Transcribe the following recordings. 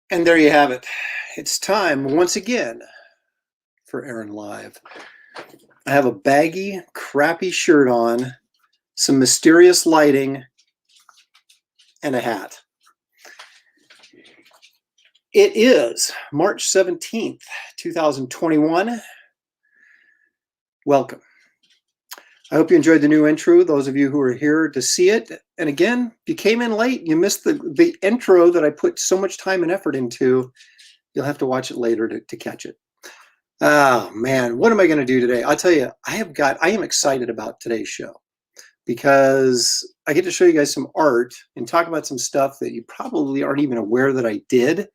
And there you have it. It's time once again for Aaron Live. I have a baggy, crappy shirt on, some mysterious lighting, and a hat. It is March 17th, 2021. Welcome. I hope you enjoyed the new intro, those of you who are here to see it. And again, if you came in late, you missed the intro that I put so much time and effort into, you'll have to watch it later to catch it. Oh man, what am I going to do today? I'll tell you, I am excited about today's show because I get to show you guys some art and talk about some stuff that you probably aren't even aware that I did.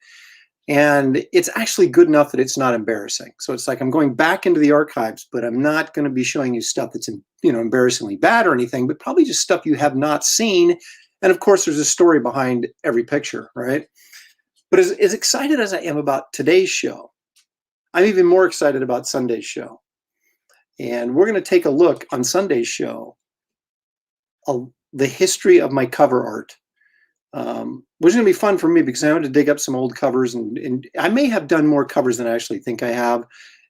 And it's actually good enough that it's not embarrassing. So it's like I'm going back into the archives, but I'm not going to be showing you stuff that's embarrassingly bad or anything, but probably just stuff you have not seen. And of course, there's a story behind every picture, right? But as excited as I am about today's show, I'm even more excited about Sunday's show. And we're going to take a look on Sunday's show of the history of my cover art. Which is going to be fun for me because I want to dig up some old covers, and I may have done more covers than I actually think I have.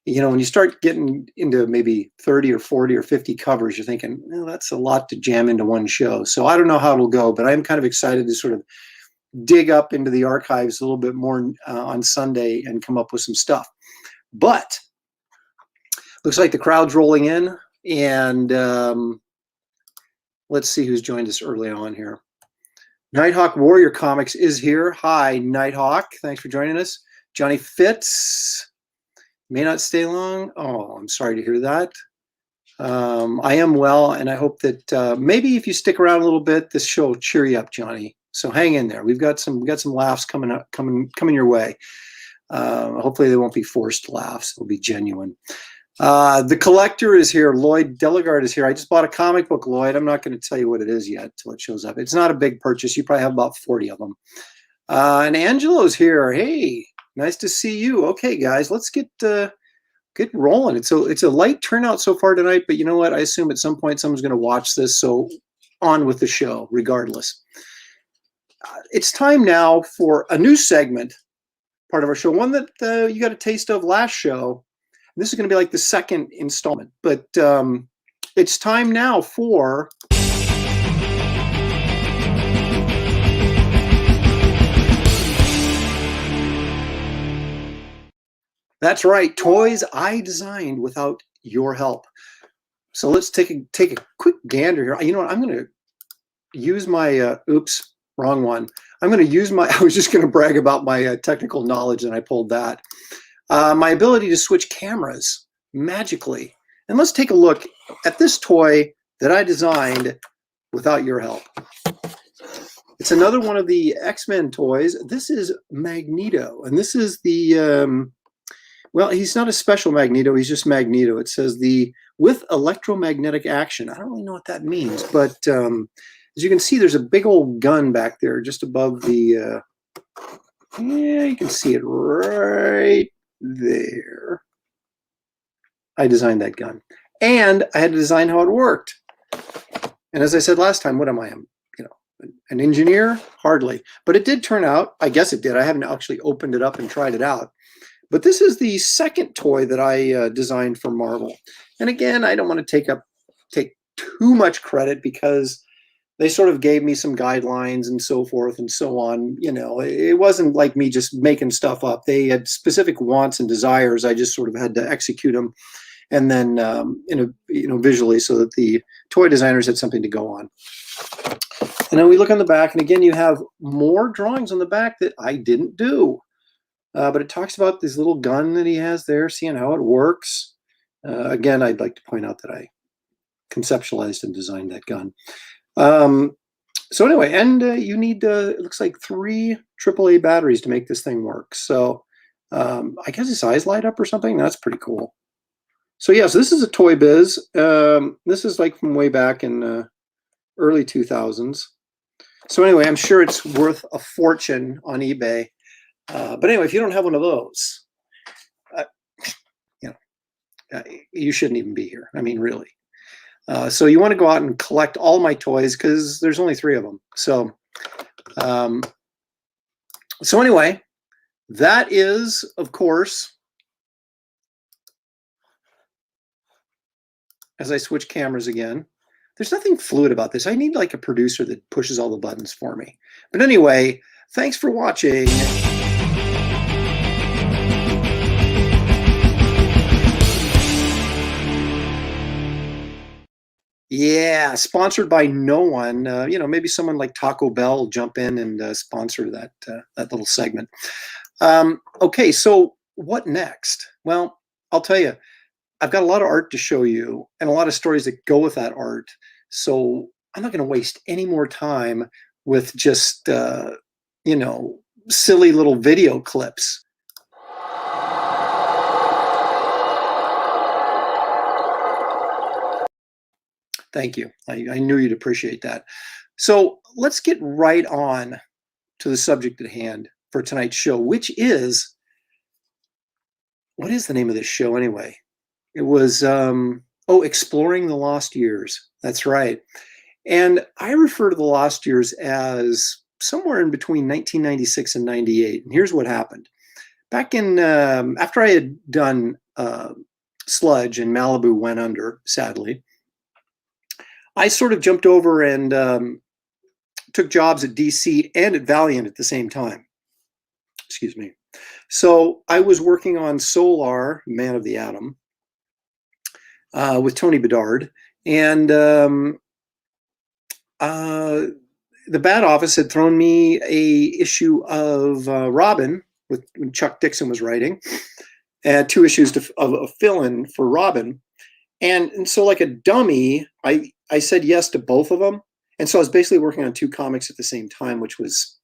You know, when you start getting into maybe 30 or 40 or 50 covers, you're thinking, well, that's a lot to jam into one show. So I don't know how it'll go, but I'm kind of excited to sort of dig up into the archives a little bit more on Sunday and come up with some stuff. But looks like the crowd's rolling in, and let's see who's joined us early on here. Nighthawk Warrior Comics is here. Hi, Nighthawk. Thanks for joining us. Johnny Fitz may not stay long. Oh, I'm sorry to hear that. I am well, and I hope that maybe if you stick around a little bit, this show will cheer you up, Johnny. So hang in there. We've got some laughs coming your way. Hopefully they won't be forced laughs. They'll be genuine. The collector is here. Lloyd Delegard is here. I just bought a comic book, Lloyd. I'm not going to tell you what it is yet until it shows up. It's not a big purchase. You probably have about 40 of them. And Angelo's here. Hey, nice to see you. Okay, guys, let's get rolling. It's a light turnout so far tonight, but you know what? I assume at some point someone's going to watch this, so on with the show regardless. It's time now for a new segment, part of our show, one that you got a taste of last show. This is going to be like the second installment, but it's time now for that's right, toys I designed without your help. So let's take a quick gander here. You know what? I'm going to use my oops, wrong one. I'm going to use my. I was just going to brag about my technical knowledge, and I pulled that. My ability to switch cameras magically. And let's take a look at this toy that I designed without your help. It's another one of the X-Men toys. This is Magneto, and this is the, well, he's not a special Magneto, he's just Magneto. It says with electromagnetic action. I don't really know what that means, but as you can see, there's a big old gun back there just above the, yeah, you can see it right there. I designed that gun, and I had to design how it worked. And as I said last time, what am I? I'm, an engineer? Hardly, but it did turn out. I guess it did. I haven't actually opened it up and tried it out. But this is the second toy that I designed for Marvel. And again, I don't want to take too much credit because they sort of gave me some guidelines and so forth and so on. You know, it wasn't like me just making stuff up. They had specific wants and desires. I just sort of had to execute them, and then visually, so that the toy designers had something to go on. And then we look on the back, and again, you have more drawings on the back that I didn't do, but it talks about this little gun that he has there, seeing how it works. Again, I'd like to point out that I conceptualized and designed that gun. So anyway, and you need, it looks like 3 AAA batteries to make this thing work. So I guess his eyes light up or something. That's pretty cool. So yeah, so this is a Toy Biz. This is like from way back in early 2000s. So anyway, I'm sure it's worth a fortune on eBay. But anyway, if you don't have one of those, you shouldn't even be here. I mean, really. So you want to go out and collect all my toys because there's only 3 of them. So anyway, That is, of course, as I switch cameras again, there's nothing fluid about this. I need like a producer that pushes all the buttons for me. But anyway, thanks for watching. Yeah, sponsored by no one. Maybe someone like Taco Bell will jump in and sponsor that little segment. Okay, so what next? Well, I'll tell you, I've got a lot of art to show you and a lot of stories that go with that art. So I'm not going to waste any more time with just, silly little video clips. Thank you. I knew you'd appreciate that. So let's get right on to the subject at hand for tonight's show, which is, what is the name of this show anyway? It was, Exploring the Lost Years. That's right. And I refer to the Lost Years as somewhere in between 1996 and 98. And here's what happened. Back in, after I had done Sludge and Malibu went under, sadly, I sort of jumped over and took jobs at DC and at Valiant at the same time. Excuse me. So I was working on Solar, Man of the Atom, with Tony Bedard. And the Bad Office had thrown me a issue of Robin when Chuck Dixon was writing, and 2 issues of a fill-in for Robin. And so like a dummy, I said yes to both of them. And so I was basically working on 2 comics at the same time, which was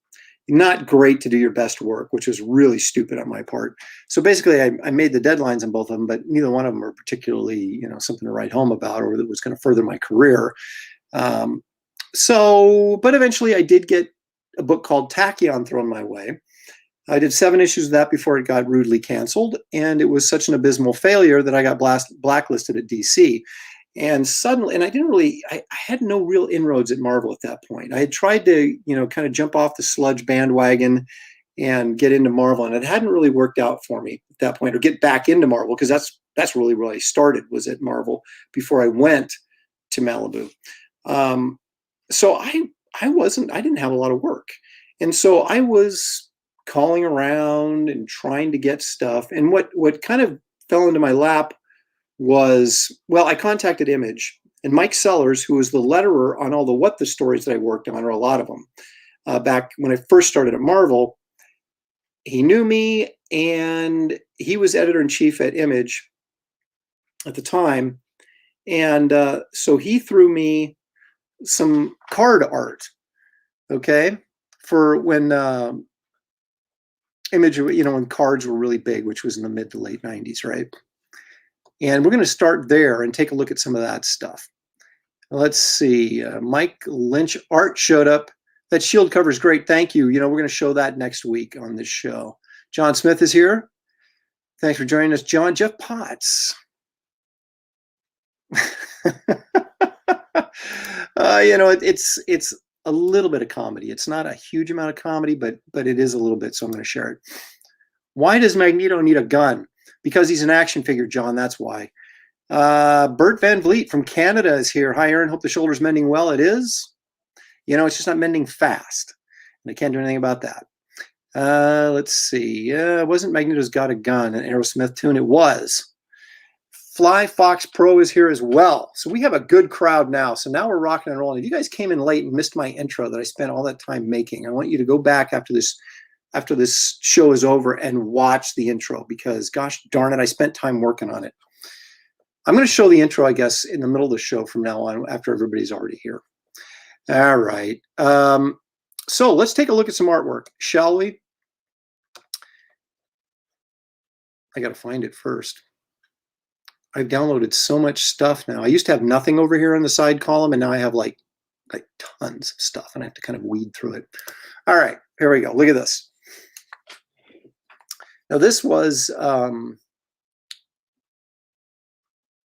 not great to do your best work, which was really stupid on my part. So basically I made the deadlines on both of them, but neither one of them were particularly, something to write home about or that was going to further my career. But eventually I did get a book called Tachyon thrown my way. I did 7 issues of that before it got rudely canceled. And it was such an abysmal failure that I got blacklisted at DC. And suddenly, and I had no real inroads at Marvel at that point. I had tried to, kind of jump off the Sludge bandwagon and get into Marvel, and it hadn't really worked out for me at that point, or get back into Marvel, because that's really where I started, was at Marvel before I went to Malibu. So I didn't have a lot of work. And so I was calling around and trying to get stuff. And what kind of fell into my lap was, well, I contacted Image, and Mike Sellers, who was the letterer on all the What the stories that I worked on, or a lot of them, back when I first started at Marvel. He knew me, and he was editor-in-chief at Image at the time. And so he threw me some card art, okay, for when Image, when cards were really big, which was in the mid to late 90s, right? And we're going to start there and take a look at some of that stuff. Let's see. Mike Lynch art showed up. That shield cover is great. Thank you. We're going to show that next week on this show. John Smith is here. Thanks for joining us, John. Jeff Potts. It's a little bit of comedy. It's not a huge amount of comedy, but it is a little bit, so I'm going to share it. Why does Magneto need a gun? Because he's an action figure, John. That's why. Bert Van Vliet from Canada is here. Hi, Aaron. Hope the shoulder's mending well. It is. It's just not mending fast, and I can't do anything about that. Let's see. Wasn't Magneto's Got a Gun an Aerosmith tune? It was. Fly Fox Pro is here as well. So we have a good crowd now. So now we're rocking and rolling. If you guys came in late and missed my intro that I spent all that time making, I want you to go back after this show is over and watch the intro, because gosh darn it, I spent time working on it. I'm going to show the intro, I guess, in the middle of the show from now on, after everybody's already here. All right. So let's take a look at some artwork, shall we? I got to find it first. I've downloaded so much stuff now. I used to have nothing over here in the side column, and now I have like tons of stuff, and I have to kind of weed through it. All right, here we go. Look at this. Now this was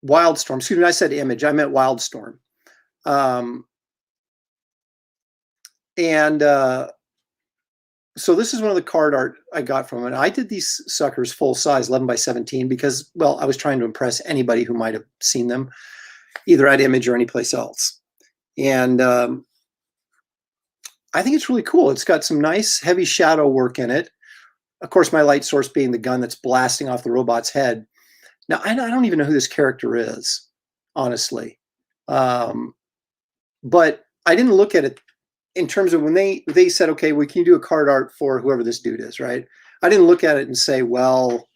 Wildstorm. Excuse me, I said Image. I meant Wildstorm. And So this is one of the card art I got from it. I did these suckers full size, 11 by 17, because, well, I was trying to impress anybody who might have seen them, either at Image or anyplace else. And I think it's really cool. It's got some nice heavy shadow work in it. Of course, my light source being the gun that's blasting off the robot's head. Now, I don't even know who this character is, honestly. But I didn't look at it in terms of when they said, okay, we can do a card art for whoever this dude is, right? I didn't look at it and say, well,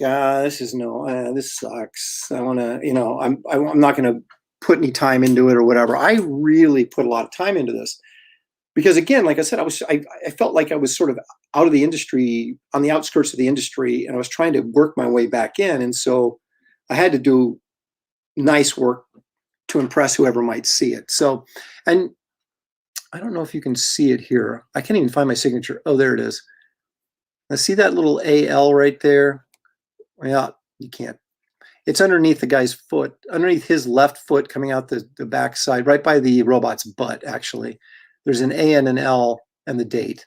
this is this sucks. I want to, I'm not going to put any time into it or whatever. I really put a lot of time into this because, again, like I said, I felt like I was sort of out of the industry, on the outskirts of the industry, and I was trying to work my way back in, and so I had to do nice work to impress whoever might see it. So, and I don't know if you can see it here. I can't even find my signature. Oh, there it is. Now, see that little AL right there? Yeah, you can't. It's underneath the guy's foot, underneath his left foot coming out the back side, right by the robot's butt, actually. There's an A and an L and the date.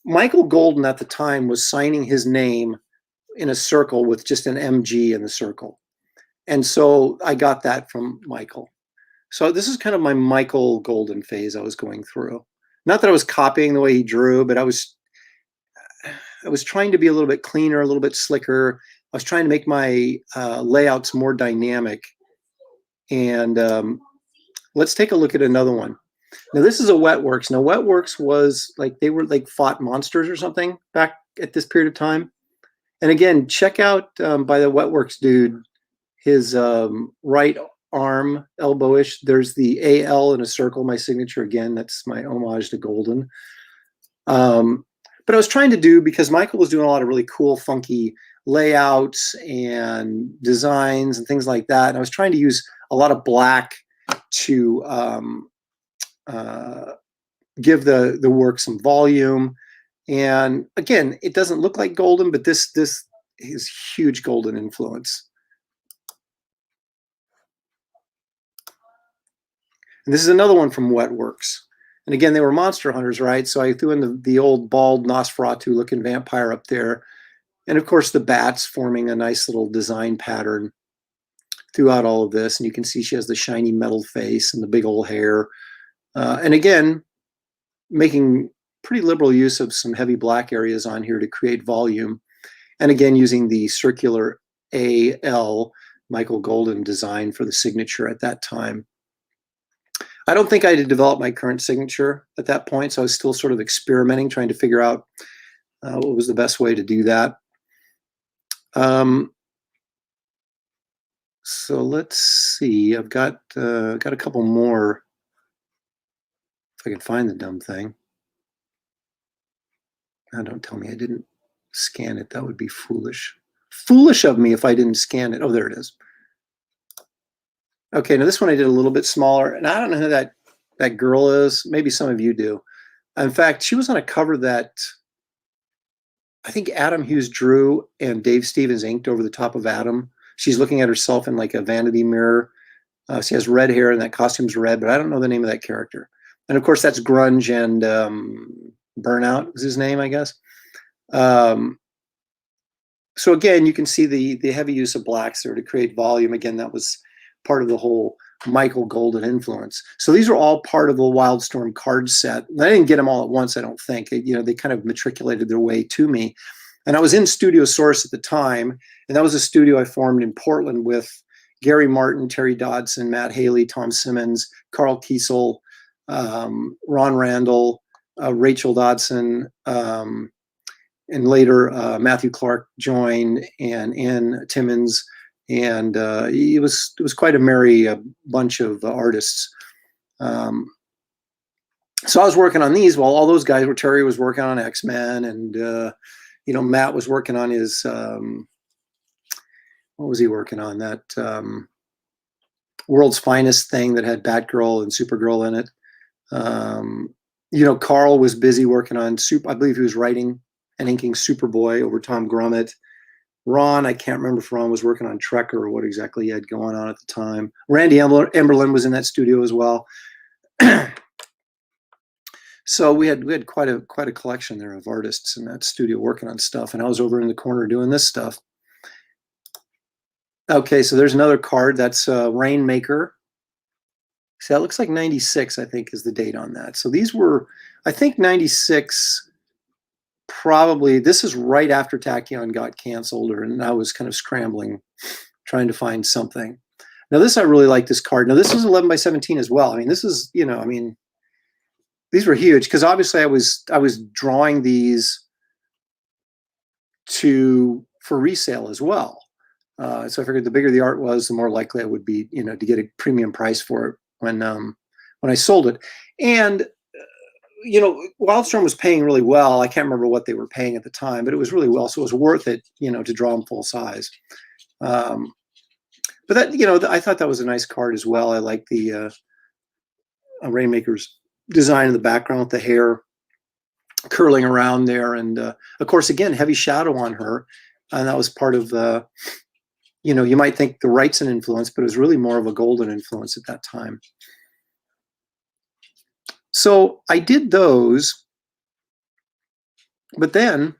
Michael Golden at the time was signing his name in a circle with just an MG in the circle. And so I got that from Michael. So this is kind of my Michael Golden phase I was going through. Not that I was copying the way he drew, but I was trying to be a little bit cleaner, a little bit slicker. I was trying to make my layouts more dynamic. And let's take a look at another one. Now this is a Wetworks. Now Wetworks was like, they were like fought monsters or something back at this period of time. And again, check out by the Wetworks dude, his right arm, elbowish. There's the AL in a circle, my signature again. That's my homage to Golden. But I was trying to do, because Michael was doing a lot of really cool, funky layouts and designs and things like that. And I was trying to use a lot of black to give the work some volume. And again, it doesn't look like Golden, but this is huge Golden influence. And this is another one from Wetworks. And again, they were monster hunters, right? So I threw in the old bald Nosferatu-looking vampire up there. And of course, the bats forming a nice little design pattern throughout all of this. And you can see she has the shiny metal face and the big old hair. And again, making pretty liberal use of some heavy black areas on here to create volume. And again, using the circular AL Michael Golden design for the signature at that time. I don't think I had developed my current signature at that point, so I was still sort of experimenting, trying to figure out what was the best way to do that. So let's see. I've got a couple more. If I can find the dumb thing. Now, don't tell me I didn't scan it. That would be foolish. Foolish of me if I didn't scan it. Oh, there it is. Okay, now this one I did a little bit smaller, and I don't know who that girl is. Maybe some of you do. In fact, she was on a cover that I think Adam Hughes drew and Dave Stevens inked over the top of Adam. She's looking at herself in like a vanity mirror. She has red hair and that costume's red, but I don't know the name of that character. And of course, that's Grunge and Burnout is his name, I guess. So again, you can see the heavy use of blacks there to create volume. Again, that was part of the whole Michael Golden influence. So these are all part of the Wildstorm card set. I didn't get them all at once, I don't think. They kind of matriculated their way to me. And I was in Studio Source at the time, and that was a studio I formed in Portland with Gary Martin, Terry Dodson, Matt Haley, Tom Simmons, Carl Kiesel, Ron Randall, Rachel Dodson, and later Matthew Clark joined, and Ann Timmons. And it was quite a merry bunch of artists. So I was working on these while all those guys were. Terry was working on X-Men, and Matt was working on his what was he working on? That World's Finest thing that had Batgirl and Supergirl in it. Carl was busy working on I believe he was writing and inking Superboy over Tom Grummett. Ron, I can't remember if Ron was working on Trek or what exactly he had going on at the time. Randy Emberlin was in that studio as well. So we had quite a collection there of artists in that studio working on stuff, and I was over in the corner doing this stuff. Okay, so there's another card. That's Rainmaker. So that looks like 96, I think, is the date on that. So these were, I think 96, probably, this is right after Tachyon got canceled, and I was kind of scrambling, trying to find something. Now this, I really like this card. Now this is 11 by 17 as well. I mean, this is, you know, I mean, these were huge because obviously I was drawing these for resale as well. So I figured the bigger the art was, the more likely I would be, you know, to get a premium price for it when I sold it. And you know, Wildstorm was paying really well. I can't remember what they were paying at the time, but it was really well, so it was worth it, you know, to draw them full size. But that, you know, I thought that was a nice card as well. I like the Rainmaker's design in the background with the hair curling around there, and of course, again, heavy shadow on her, and that was part of the. You know, you might think the Wright's an influence, but it was really more of a Golden influence at that time. So I did those, but then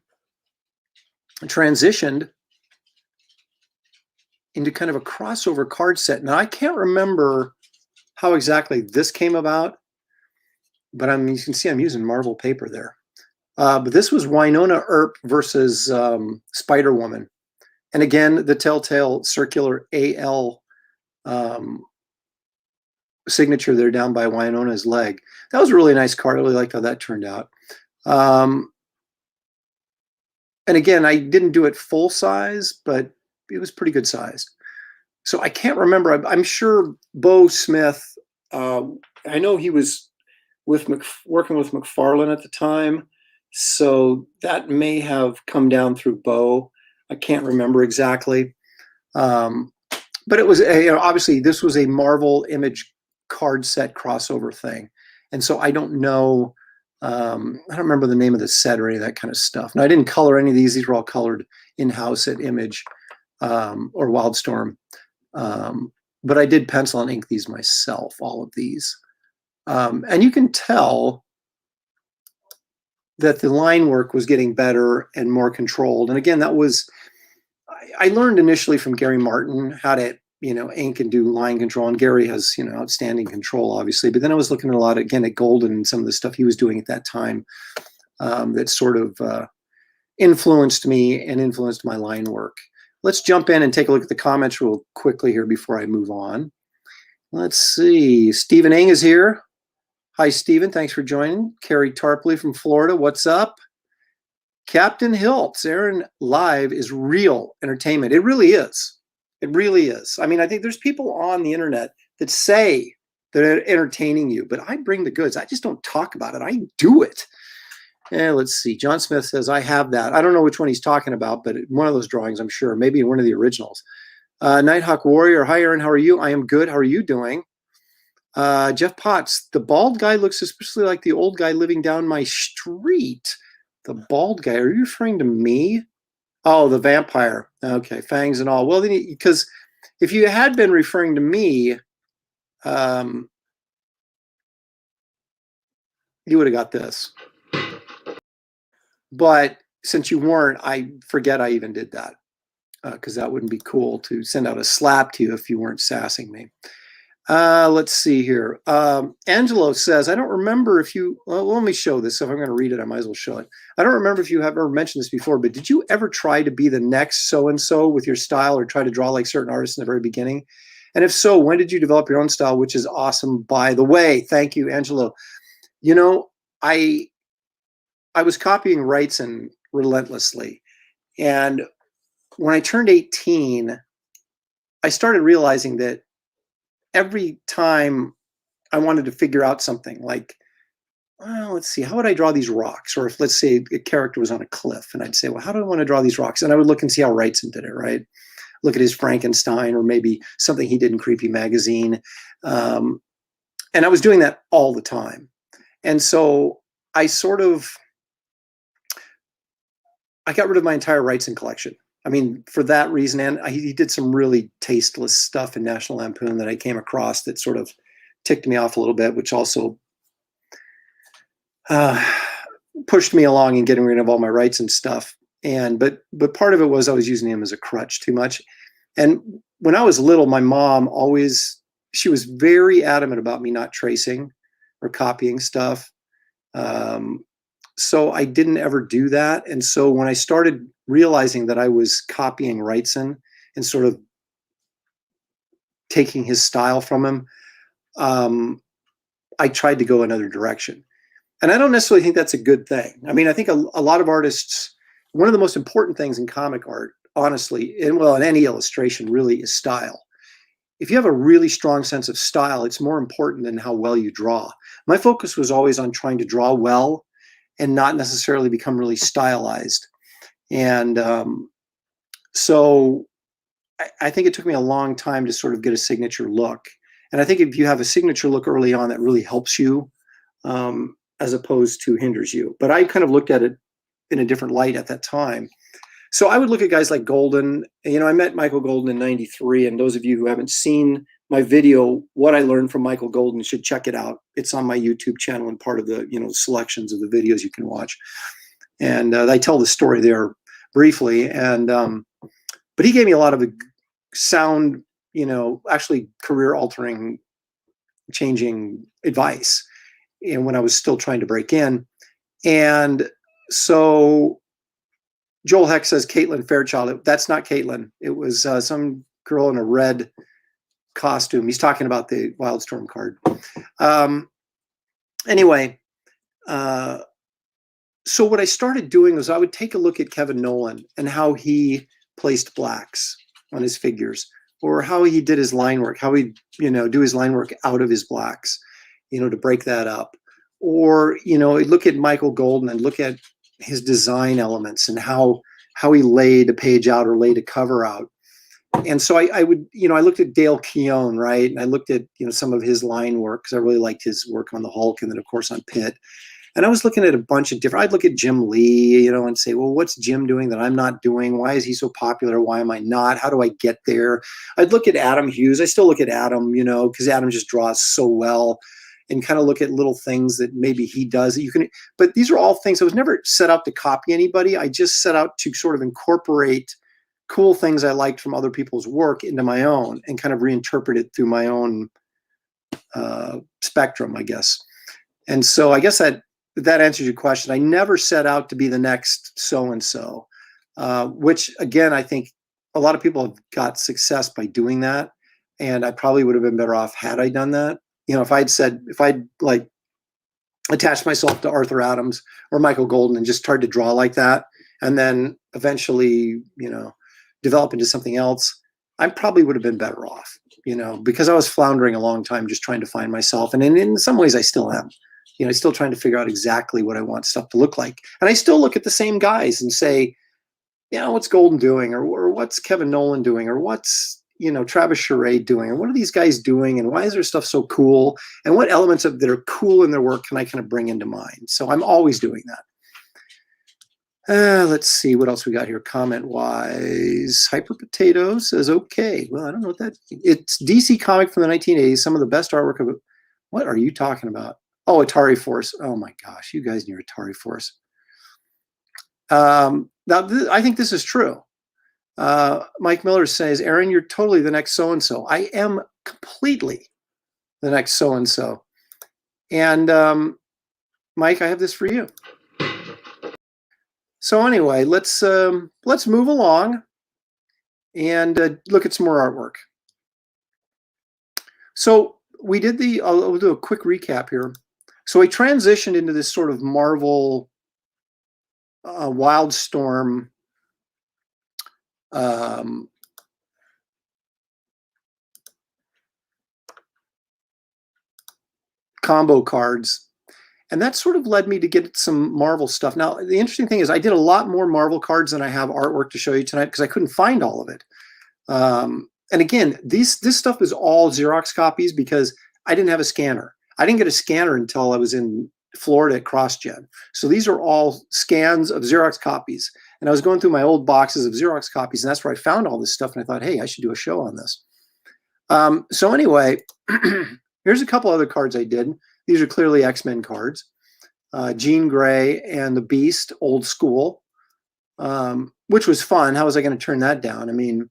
I transitioned into kind of a crossover card set. Now, I can't remember how exactly this came about, but you can see I'm using Marvel paper there. But this was Winona Earp versus Spider-Woman. And again, the telltale circular AL signature there down by Winona's leg. That was a really nice card. I really liked how that turned out. And again, I didn't do it full size, but it was pretty good sized. So I can't remember. I'm sure Bo Smith, I know he was working with McFarlane at the time. So that may have come down through Bo. I can't remember exactly. But it was, you know, obviously this was a Marvel Image card set crossover thing. And so I don't know, I don't remember the name of the set or any of that kind of stuff. Now, I didn't color any of these. These were all colored in-house at Image or Wildstorm. But I did pencil and ink these myself, all of these. And you can tell that the line work was getting better and more controlled. And again, that was, I learned initially from Gary Martin how to, you know, ink and do line control. And Gary has, you know, outstanding control, obviously. But then I was looking at a lot, again, at Golden and some of the stuff he was doing at that time that sort of influenced me and influenced my line work. Let's jump in and take a look at the comments real quickly here before I move on. Let's see. Stephen Ing is here. Hi, Stephen. Thanks for joining. Carrie Tarpley from Florida. What's up? Captain Hiltz, Aaron Live is real entertainment. It really is. It really is. I mean, I think there's people on the internet that say they're entertaining you, but I bring the goods. I just don't talk about it. I do it. And let's see. John Smith says, I have that. I don't know which one he's talking about, but one of those drawings, I'm sure. Maybe one of the originals. Nighthawk Warrior. Hi, Aaron. How are you? I am good. How are you doing? Jeff Potts, the bald guy looks especially like the old guy living down my street. The bald guy, are you referring to me? Oh, the vampire. Okay, fangs and all. Well, then, because if you had been referring to me, you would have got this. But since you weren't, I forget I even did that because that wouldn't be cool to send out a slap to you if you weren't sassing me. Let's see here. Angelo says, I don't remember if you, well, let me show this. So if I'm going to read it, I might as well show it. I don't remember if you have ever mentioned this before, but did you ever try to be the next so-and-so with your style or try to draw like certain artists in the very beginning? And if so, when did you develop your own style, which is awesome, by the way? Thank you, Angelo. You know, I was copying Wrightson relentlessly. And when I turned 18, I started realizing that every time I wanted to figure out something like, well, let's see, how would I draw these rocks? Or if, let's say, a character was on a cliff, and I'd say, well, how do I want to draw these rocks? And I would look and see how Wrightson did it, right? Look at his Frankenstein, or maybe something he did in Creepy Magazine. And I was doing that all the time. And so I got rid of my entire Wrightson collection. I mean, for that reason, and he did some really tasteless stuff in National Lampoon that I came across that sort of ticked me off a little bit, which also pushed me along in getting rid of all my rights and stuff. But part of it was I was using him as a crutch too much. And when I was little, my mom she was very adamant about me not tracing or copying stuff. So I didn't ever do that. And so when I started realizing that I was copying Wrightson and sort of taking his style from him, I tried to go another direction. And I don't necessarily think that's a good thing. I mean, I think a lot of artists, one of the most important things in comic art, honestly, and well, in any illustration really, is style. If you have a really strong sense of style, it's more important than how well you draw. My focus was always on trying to draw well and not necessarily become really stylized. And so I think it took me a long time to sort of get a signature look. And I think if you have a signature look early on, that really helps you as opposed to hinders you. But I kind of looked at it in a different light at that time. So I would look at guys like Golden. You know, I met Michael Golden in '93, and those of you who haven't seen my video, What I Learned from Michael Golden, should check it out. It's on my YouTube channel and part of the, you know, selections of the videos you can watch. And I tell the story there briefly. And but he gave me a lot of sound, you know, actually career-altering, changing advice, you know, when I was still trying to break in. And so Joel Heck says Caitlin Fairchild. That's not Caitlin. It was some girl in a red costume. He's talking about the Wildstorm card. Anyway, so what I started doing was I would take a look at Kevin Nolan and how he placed blacks on his figures, or how he did his line work, how he, you know, do his line work out of his blacks, you know, to break that up. Or, you know, look at Michael Golden and look at his design elements and how he laid a page out or laid a cover out. And so I would, you know, I looked at Dale Keown, right? And I looked at, you know, some of his line work because I really liked his work on the Hulk and then, of course, on Pitt. And I was looking at a bunch of different, I'd look at Jim Lee, you know, and say, well, what's Jim doing that I'm not doing? Why is he so popular? Why am I not? How do I get there? I'd look at Adam Hughes. I still look at Adam, you know, because Adam just draws so well, and kind of look at little things that maybe he does that you can, but these are all things. I was never set out to copy anybody. I just set out to sort of incorporate cool things I liked from other people's work into my own and kind of reinterpret it through my own spectrum, I guess. And so I guess that answers your question. I never set out to be the next so-and-so, which again, I think a lot of people have got success by doing that. And I probably would have been better off had I done that. You know, if I'd like attached myself to Arthur Adams or Michael Golden and just tried to draw like that, and then eventually, you know, develop into something else, I probably would have been better off, you know, because I was floundering a long time just trying to find myself. And in some ways I still am. You know, I'm still trying to figure out exactly what I want stuff to look like. And I still look at the same guys and say, you know, what's Golden doing? Or what's Kevin Nolan doing? Or what's, you know, Travis Charest doing? And what are these guys doing? And why is their stuff so cool? And what elements that are cool in their work can I kind of bring into mine? So I'm always doing that. Let's see what else we got here. Comment-wise, Hyper Potato says, okay. Well, I don't know what that, it's DC comic from the 1980s. Some of the best artwork of it. What are you talking about? Oh, Atari Force. Oh my gosh, you guys knew Atari Force. Now, I think this is true. Mike Miller says, Aaron, you're totally the next so-and-so. I am completely the next so-and-so. And Mike, I have this for you. So anyway, let's move along and look at some more artwork. So we did I'll do a quick recap here. So I transitioned into this sort of Marvel Wildstorm combo cards. And that sort of led me to get some Marvel stuff. Now, the interesting thing is I did a lot more Marvel cards than I have artwork to show you tonight because I couldn't find all of it. And again, this stuff is all Xerox copies because I didn't have a scanner. I didn't get a scanner until I was in Florida at CrossGen. So these are all scans of Xerox copies. And I was going through my old boxes of Xerox copies, and that's where I found all this stuff. And I thought, hey, I should do a show on this. So anyway, here's a couple other cards I did. These are clearly X-Men cards. Jean Grey and the Beast, old school, which was fun. How was I going to turn that down? I mean,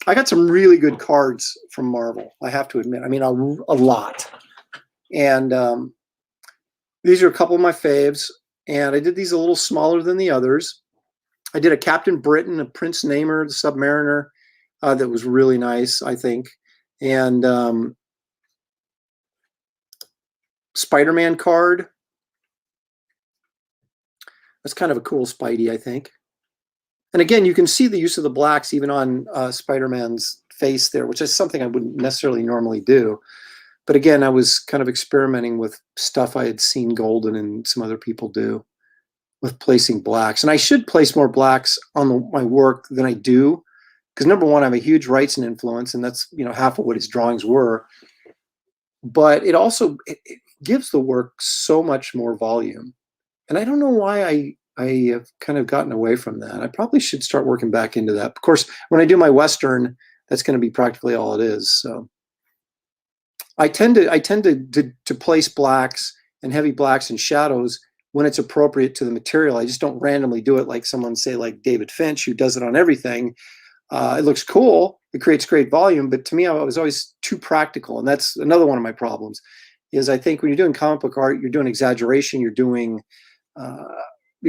I got some really good cards from Marvel, I have to admit. I mean, a lot. And these are a couple of my faves. And I did these a little smaller than the others. I did a Captain Britain, a Prince Namor, the Submariner, that was really nice, I think. And Spider-Man card. That's kind of a cool Spidey, I think. And again, you can see the use of the blacks even on Spider-Man's face there, which is something I wouldn't necessarily normally do. But again, I was kind of experimenting with stuff I had seen Golden and some other people do with placing blacks. And I should place more blacks on my work than I do, because number one, I have a huge Wrightson influence, and that's, you know, half of what his drawings were. But it also it gives the work so much more volume. And I don't know why I have kind of gotten away from that. I probably should start working back into that. Of course, when I do my Western, that's going to be practically all it is. So I tend to place blacks and heavy blacks and shadows when it's appropriate to the material. I just don't randomly do it like someone, say, like David Finch, who does it on everything. It looks cool. It creates great volume. But to me, I was always too practical. And that's another one of my problems, is I think when you're doing comic book art, you're doing exaggeration, you're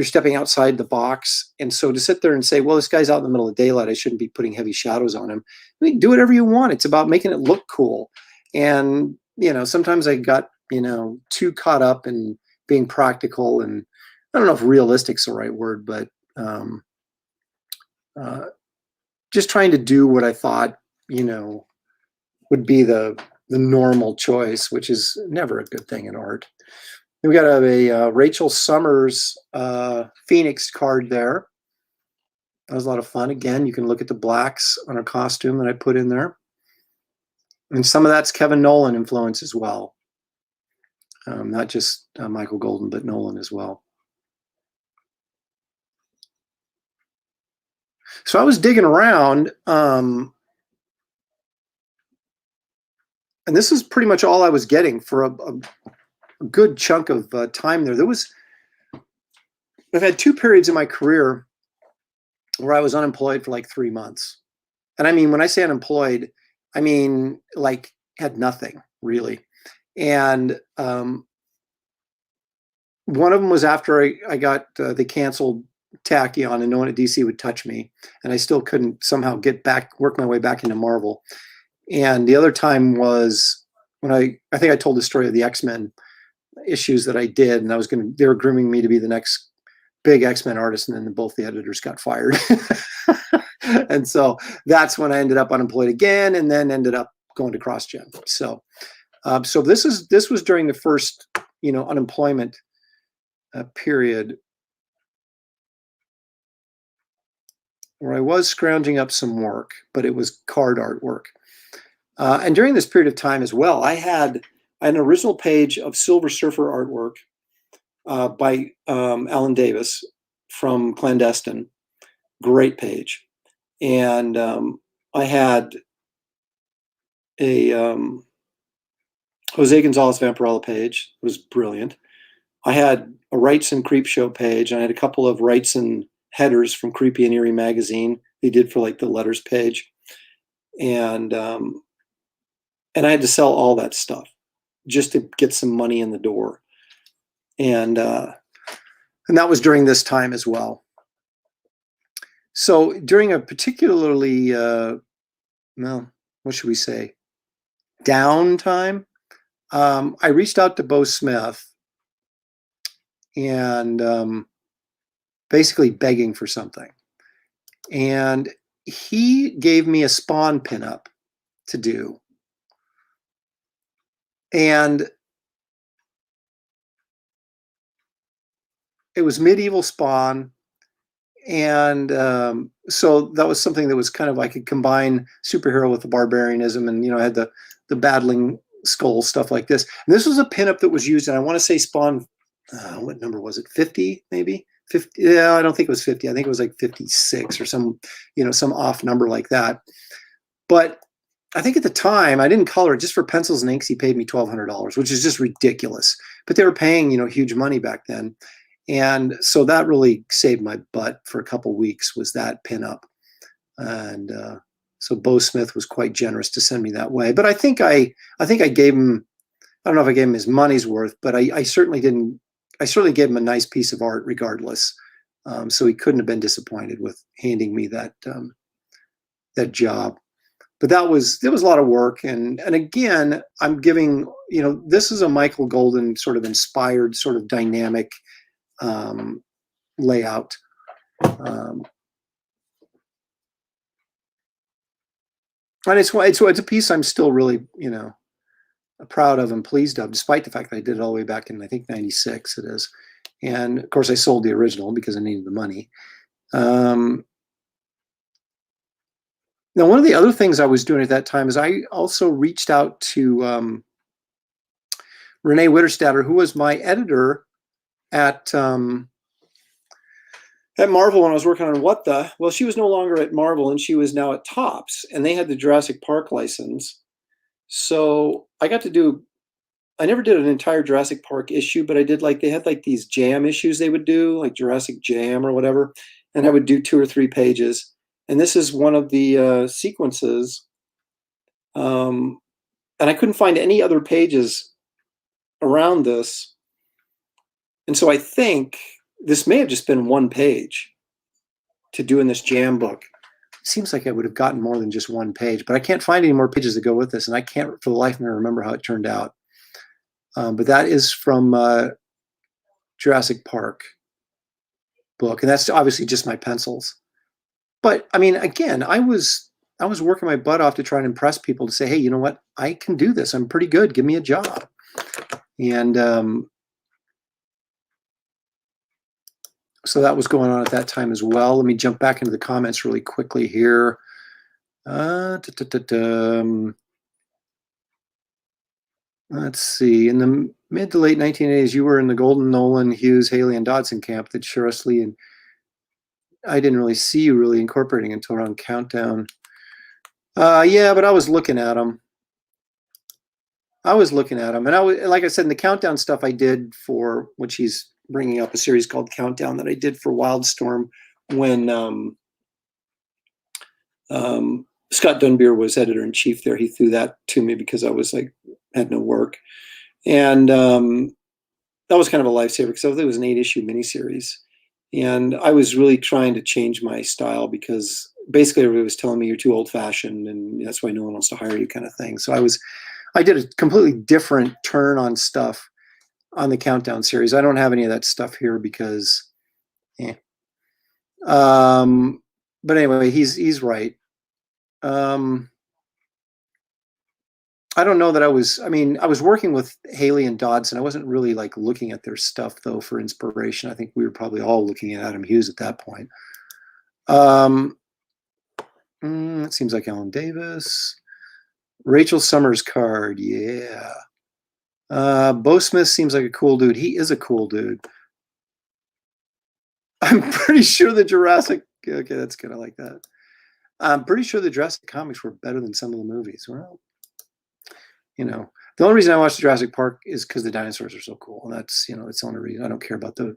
stepping outside the box. And so to sit there and say, well, this guy's out in the middle of daylight, I shouldn't be putting heavy shadows on him. I mean, do whatever you want. It's about making it look cool. And, you know, sometimes I got, you know, too caught up in being practical, and I don't know if realistic's the right word, but just trying to do what I thought, you know, would be the normal choice, which is never a good thing in art. We got a Rachel Summers Phoenix card there. That was a lot of fun. Again, you can look at the blacks on her costume that I put in there. And some of that's Kevin Nolan influence as well. Not just Michael Golden, but Nolan as well. So I was digging around, and this is pretty much all I was getting for a good chunk of time there. I've had two periods in my career where I was unemployed for like 3 months. And I mean, when I say unemployed, I mean, like, had nothing really. And one of them was after I got, they canceled Tachyon, and no one at DC would touch me. And I still couldn't somehow work my way back into Marvel. And the other time was when I think I told the story of the X-Men issues that I did, and they were grooming me to be the next big X-Men artist, and then both the editors got fired. And so that's when I ended up unemployed again, and then ended up going to CrossGen. So this was during the first, you know, unemployment period, where I was scrounging up some work, but it was card artwork. And during this period of time as well, I had an original page of Silver Surfer artwork by Alan Davis from Clandestine. Great page. And I had a Jose Gonzalez Vampirella page. It was brilliant. I had a Wrightson Creepshow page, and I had a couple of Wrightson headers from Creepy and Eerie magazine. They did for like the letters page. And I had to sell all that stuff just to get some money in the door. And that was during this time as well. So during a particularly, well, what should we say, downtime, I reached out to Bo Smith and basically begging for something. And he gave me a Spawn pinup to do. And it was medieval Spawn. And so that was something that was kind of, I could combine superhero with the barbarianism, and, you know, I had the battling skull stuff like this. And this was a pinup that was used, and I want to say Spawn, what number was it? 50, maybe 50. Yeah, I don't think it was 50. I think it was like 56 or some, you know, some off number like that. But I think at the time I didn't color it, just for pencils and inks. He paid me $1,200, which is just ridiculous. But they were paying, huge money back then, and so that really saved my butt for a couple weeks. Was that pinup, and so Bo Smith was quite generous to send me that way. But I think I gave him. I don't know if I gave him his money's worth, but I certainly didn't. I certainly gave him a nice piece of art, regardless. So he couldn't have been disappointed with handing me that job. But that was a lot of work, and again, I'm giving, this is a Michael Golden sort of inspired, sort of dynamic layout. And it's a piece I'm still really, proud of and pleased of, despite the fact that I did it all the way back in, I think, '96 it is. And of course I sold the original because I needed the money. Now, one of the other things I was doing at that time is I also reached out to Renee Witterstatter, who was my editor at Marvel when I was working on What The. Well, she was no longer at Marvel, and she was now at Topps, and they had the Jurassic Park license. So I got to do. I never did an entire Jurassic Park issue, but I did, they had these jam issues they would do, like Jurassic Jam or whatever, and I would do 2 or 3 pages. And this is one of the sequences, and I couldn't find any other pages around this. And so I think this may have just been 1 page to do in this jam book. It seems like I would have gotten more than just 1 page, but I can't find any more pages to go with this, and I can't for the life of me remember how it turned out. But that is from Jurassic Park book, and that's obviously just my pencils. But I mean, again, I was working my butt off to try and impress people, to say, hey, you know what? I can do this. I'm pretty good. Give me a job. And so that was going on at that time as well. Let me jump back into the comments really quickly here. Let's see. In the mid to late 1980s, you were in the Golden, Nolan, Hughes, Haley, and Dodson camp that Shirley and I didn't really see you really incorporating until around Countdown. Yeah, but I was looking at them. And like I said, in the Countdown stuff I did for, which he's bringing up, a series called Countdown that I did for Wildstorm when Scott Dunbier was editor-in-chief there. He threw that to me because I was had no work. And that was kind of a lifesaver, because it was an 8-issue miniseries. And I was really trying to change my style, because basically everybody was telling me you're too old-fashioned and that's why no one wants to hire you, kind of thing. So I did a completely different turn on stuff on the Countdown series. I don't have any of that stuff here because, but anyway, he's right. I don't know that I was working with Haley and Dodson. I wasn't really looking at their stuff though for inspiration. I think we were probably all looking at Adam Hughes at that point. It seems like Alan Davis. Rachel Summers card, yeah. Bo Smith seems like a cool dude. He is a cool dude. I'm pretty sure the Jurassic. Okay, that's good. I like that. I'm pretty sure the Jurassic comics were better than some of the movies. Well, the only reason I watched Jurassic Park is because the dinosaurs are so cool, and that's it's the only reason. I don't care about the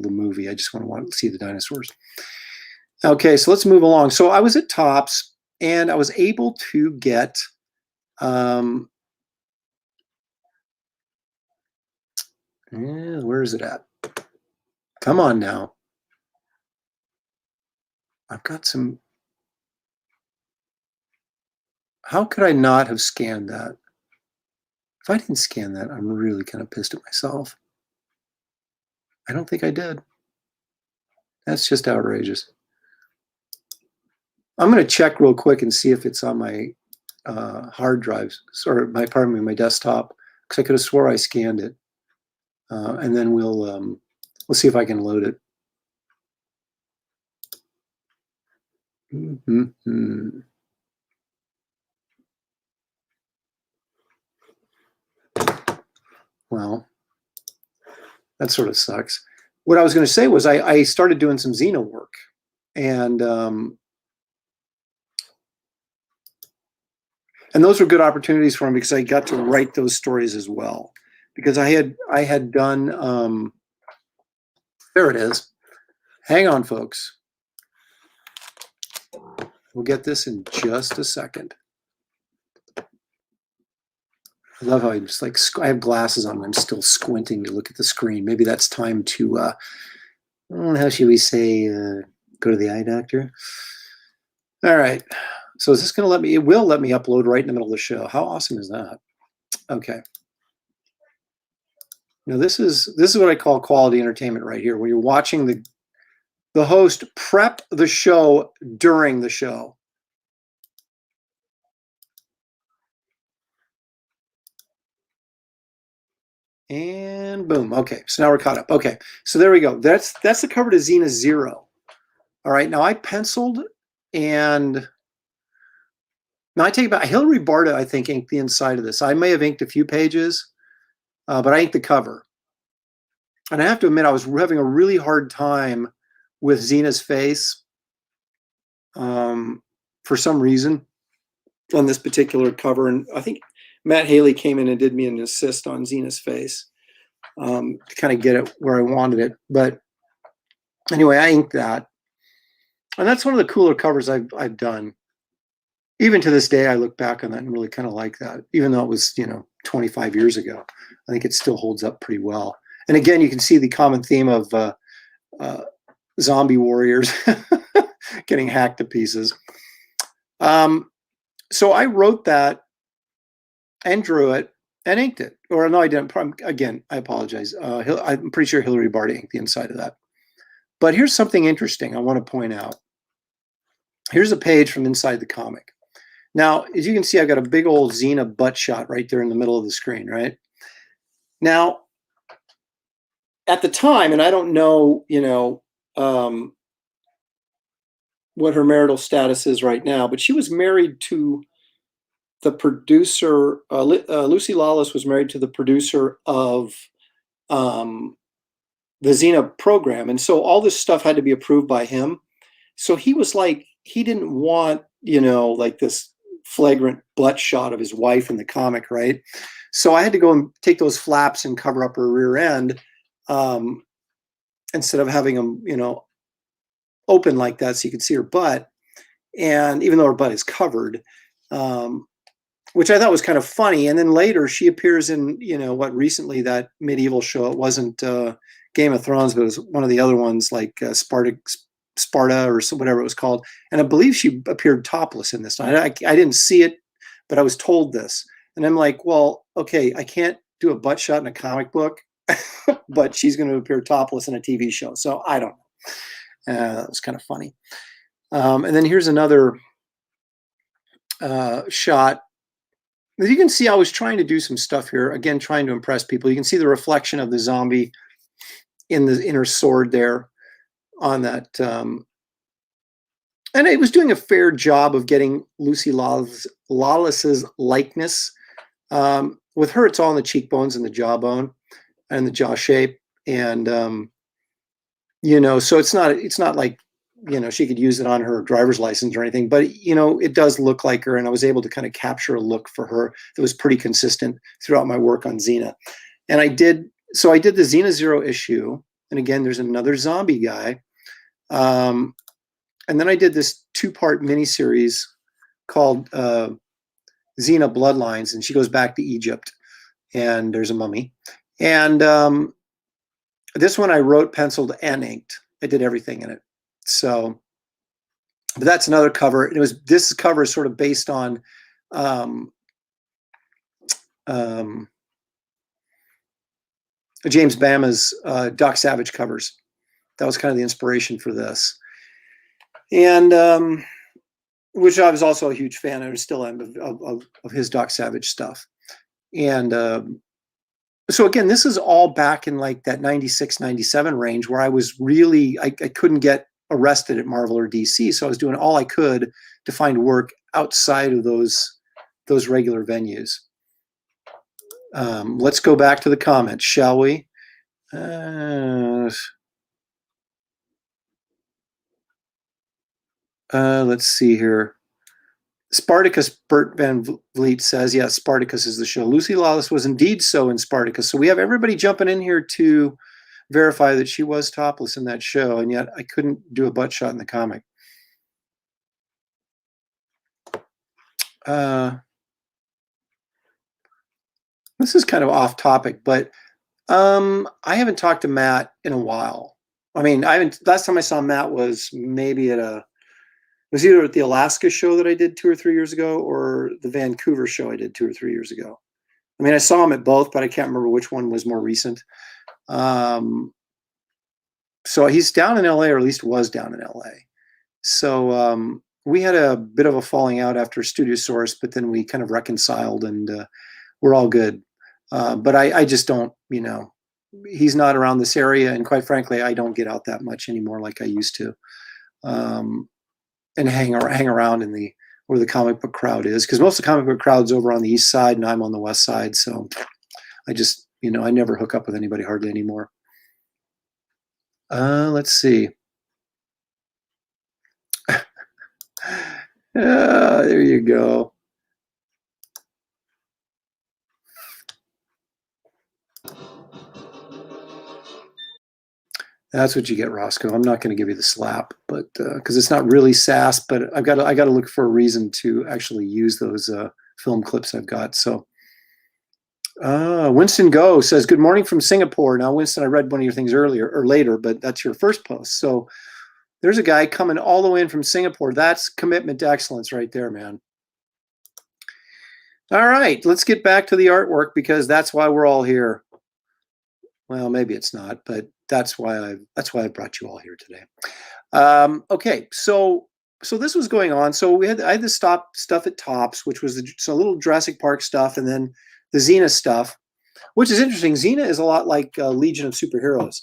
movie. I just want to see the dinosaurs. Okay, so let's move along. So I was at Topps, and I was able to get where is it at? Come on now. I've got some. How could I not have scanned that? If I didn't scan that, I'm really kind of pissed at myself. I don't think I did. That's just outrageous. I'm going to check real quick and see if it's on my hard drives, or my desktop, because I could have swore I scanned it. And then we'll see if I can load it. Well, that sort of sucks. What I was going to say was I started doing some Xeno work, and And those were good opportunities for me because I got to write those stories as well. Because I had done there it is. Hang on, folks. We'll get this in just a second. I love how I just like I have glasses on and I'm still squinting to look at the screen. Maybe that's time to how should we say go to the eye doctor. All right. So is this going to let me? It will let me upload right in the middle of the show. How awesome is that? Okay. Now this is what I call quality entertainment right here, where you're watching the host prep the show during the show. And boom. Okay, so now we're caught up. Okay, so there we go. That's the cover to Xena 0. All right, now I penciled and now I take it back. Hillary Barta, I think, inked the inside of this. I may have inked a few pages, but I inked the cover. And I have to admit, I was having a really hard time with Xena's face for some reason on this particular cover. And I think Matt Haley came in and did me an assist on Xena's face to kind of get it where I wanted it. But anyway, I inked that. And that's one of the cooler covers I've done. Even to this day, I look back on that and really kind of like that, even though it was, 25 years ago. I think it still holds up pretty well. And again, you can see the common theme of zombie warriors getting hacked to pieces. So I wrote that and drew it and inked it. Or no, I didn't. Again, I apologize. I'm pretty sure Hillary Barta inked the inside of that. But here's something interesting I want to point out. Here's a page from inside the comic. Now, as you can see, I've got a big old Xena butt shot right there in the middle of the screen, right? Now, at the time, and I don't know, what her marital status is right now, but she was married to the producer. Lucy Lawless was married to the producer of the Xena program. And so all this stuff had to be approved by him. So he was like, he didn't want, like this flagrant butt shot of his wife in the comic, right? So I had to go and take those flaps and cover up her rear end instead of having them, open like that so you could see her butt. And even though her butt is covered, which I thought was kind of funny. And then later she appears in, recently that medieval show. It wasn't Game of Thrones, but it was one of the other ones like Sparta or whatever it was called. And I believe she appeared topless in this. I didn't see it, but I was told this. And I'm like, well, okay, I can't do a butt shot in a comic book, but she's going to appear topless in a TV show. So I don't know. That was kind of funny. And then here's another shot. As you can see, I was trying to do some stuff here, again, trying to impress people. You can see the reflection of the zombie in her sword there on that. And it was doing a fair job of getting Lucy Lawless's likeness. With her, it's all in the cheekbones and the jawbone and the jaw shape. And, so it's not like, she could use it on her driver's license or anything, but, it does look like her. And I was able to kind of capture a look for her that was pretty consistent throughout my work on Xena. And I did the Xena 0 issue. And again, there's another zombie guy. And then I did this 2-part miniseries called Xena Bloodlines, and she goes back to Egypt, and there's a mummy. And this one I wrote, penciled, and inked. I did everything in it. So, but that's another cover. This cover is sort of based on James Bama's Doc Savage covers. That was kind of the inspiration for this. And which I was also a huge fan, and still am, of his Doc Savage stuff. And so again, this is all back in like that 96, 97 range where I was really, I couldn't get arrested at Marvel or DC. So I was doing all I could to find work outside of those regular venues. Let's go back to the comments, shall we? Let's see here. Spartacus, Bert Van Vliet says, yes, Spartacus is the show. Lucy Lawless was indeed so in Spartacus. So we have everybody jumping in here to verify that she was topless in that show, and yet I couldn't do a butt shot in the comic. This is kind of off topic, but I haven't talked to Matt in a while. I mean, I haven't. Last time I saw Matt was maybe it was either at the Alaska show that I did 2 or 3 years ago, or the Vancouver show I did 2 or 3 years ago. I mean, I saw him at both, but I can't remember which one was more recent. So he's down in LA, or at least was down in LA. So we had a bit of a falling out after Studio Source, but then we kind of reconciled, and we're all good. But I just don't, he's not around this area, and quite frankly, I don't get out that much anymore like I used to, and hang around in where the comic book crowd is, because most of the comic book crowd's over on the east side, and I'm on the west side. So I just, I never hook up with anybody hardly anymore. Let's see. There you go. That's what you get, Roscoe. I'm not going to give you the slap, but because it's not really sass, but I got to look for a reason to actually use those film clips I've got. So Winston Go says, good morning from Singapore. Now, Winston, I read one of your things earlier or later, but that's your first post. So there's a guy coming all the way in from Singapore. That's commitment to excellence right there, man. All right, let's get back to the artwork, because that's why we're all here. Well, maybe it's not, but that's why I brought you all here today. Okay, so this was going on. So I had the stuff at Topps, which was a little Jurassic Park stuff, and then the Xena stuff, which is interesting. Xena is a lot like Legion of Superheroes.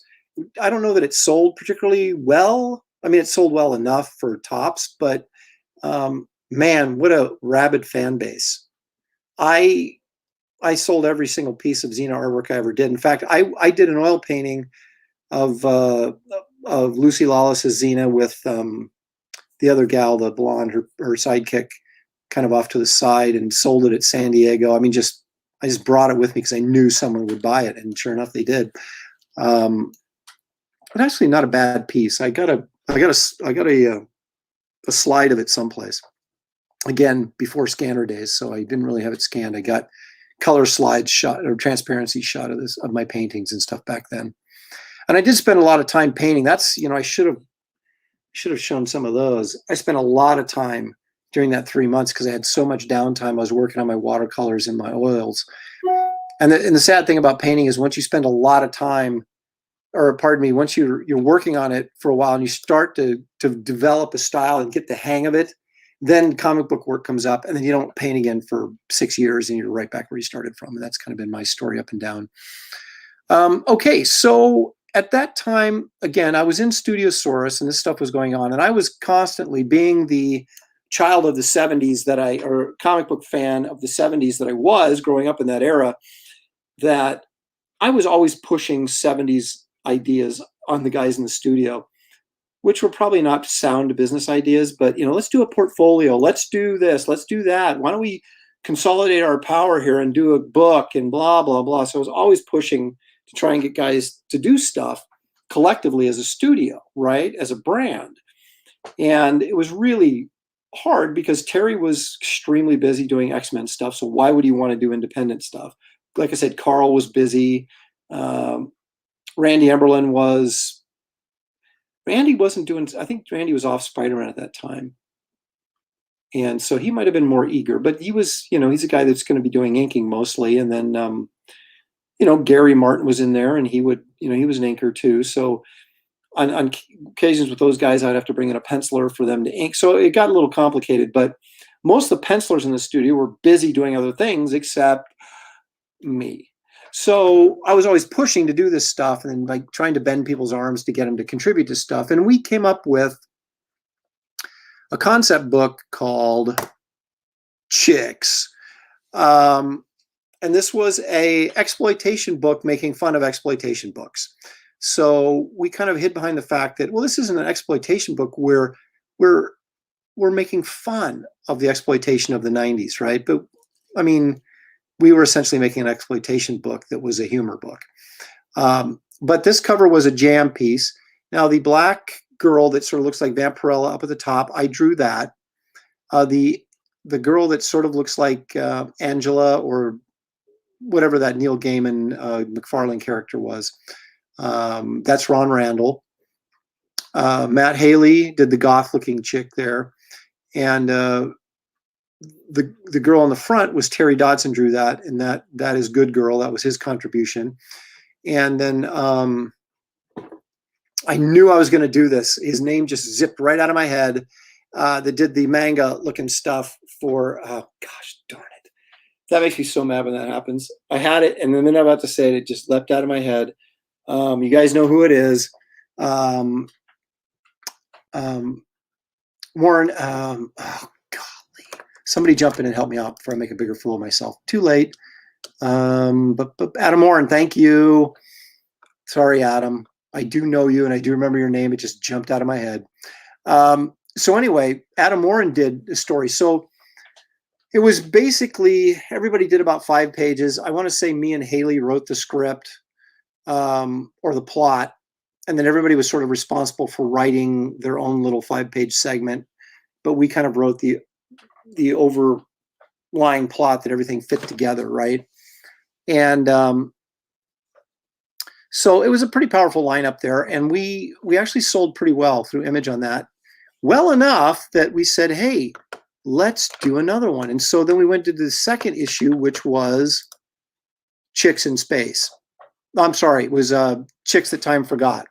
I don't know that it sold particularly well. I mean, it sold well enough for Topps, but man, what a rabid fan base. I sold every single piece of Xena artwork I ever did. In fact, I did an oil painting of Lucy Lawless's Xena with the other gal, the blonde, her sidekick, kind of off to the side, and sold it at San Diego. I mean, I just brought it with me because I knew someone would buy it, and sure enough, they did. But actually, not a bad piece. I got a slide of it someplace. Again, before scanner days, so I didn't really have it scanned. I got color slides shot, or transparency shot of my paintings and stuff back then. And I did spend a lot of time painting. That's, I should have shown some of those. I spent a lot of time during that 3 months because I had so much downtime. I was working on my watercolors and my oils. And the sad thing about painting is once you spend a lot of time, or pardon me, once you're working on it for a while and you start to develop a style and get the hang of it, then comic book work comes up, and then you don't paint again for 6 years, and you're right back where you started from. And that's kind of been my story up and down. Okay, so at that time, again, I was in Studio Source, and this stuff was going on, and I was constantly, being the child of the 70s or comic book fan of the 70s that I was growing up in that era, that I was always pushing 70s ideas on the guys in the studio, which were probably not sound business ideas, but let's do a portfolio, let's do this, let's do that. Why don't we consolidate our power here and do a book and blah, blah, blah. So I was always pushing to try and get guys to do stuff collectively as a studio, right? As a brand. And it was really hard because Terry was extremely busy doing X-Men stuff. So why would he want to do independent stuff? Like I said, Carl was busy. Randy Emberlin wasn't doing, I think Randy was off Spider-Man at that time. And so he might have been more eager, but he was, he's a guy that's going to be doing inking mostly. And then, Gary Martin was in there, and he was an inker too. So on occasions with those guys, I'd have to bring in a penciler for them to ink. So it got a little complicated, but most of the pencilers in the studio were busy doing other things except me. So I was always pushing to do this stuff and like trying to bend people's arms to get them to contribute to stuff. And we came up with a concept book called Chicks. And this was a exploitation book making fun of exploitation books. So we kind of hid behind the fact that, well, this isn't an exploitation book. We're were making fun of the exploitation of the 90s, right? But I mean, we were essentially making an exploitation book that was a humor book. But this cover was a jam piece. Now, the black girl that sort of looks like Vampirella up at the top, I drew that. The girl that sort of looks like Angela or whatever that Neil Gaiman McFarlane character was, that's Ron Randall. Matt Haley did the goth-looking chick there, and the girl on the front was Terry Dodson drew that, and that is Good Girl. That was his contribution. And then I knew I was going to do this. His name just zipped right out of my head. That did the manga looking stuff for, gosh darn it. That makes me so mad when that happens. I had it, and the minute I'm about to say it, it just leapt out of my head. You guys know who it is. Warren, oh, golly. Somebody jump in and help me out before I make a bigger fool of myself. Too late. But Adam Warren, thank you. Sorry, Adam. I do know you, and I do remember your name. It just jumped out of my head. So anyway, Adam Warren did a story. So it was basically, everybody did about 5 pages. I want to say me and Haley wrote the script or the plot, and then everybody was sort of responsible for writing their own little 5-page segment. But we kind of wrote the overlying plot that everything fit together, right? And so it was a pretty powerful lineup there, and we actually sold pretty well through Image on that. Well enough that we said, hey, let's do another one. And so then we went to the second issue, which was Chicks in Space. I'm sorry, it was Chicks That Time Forgot.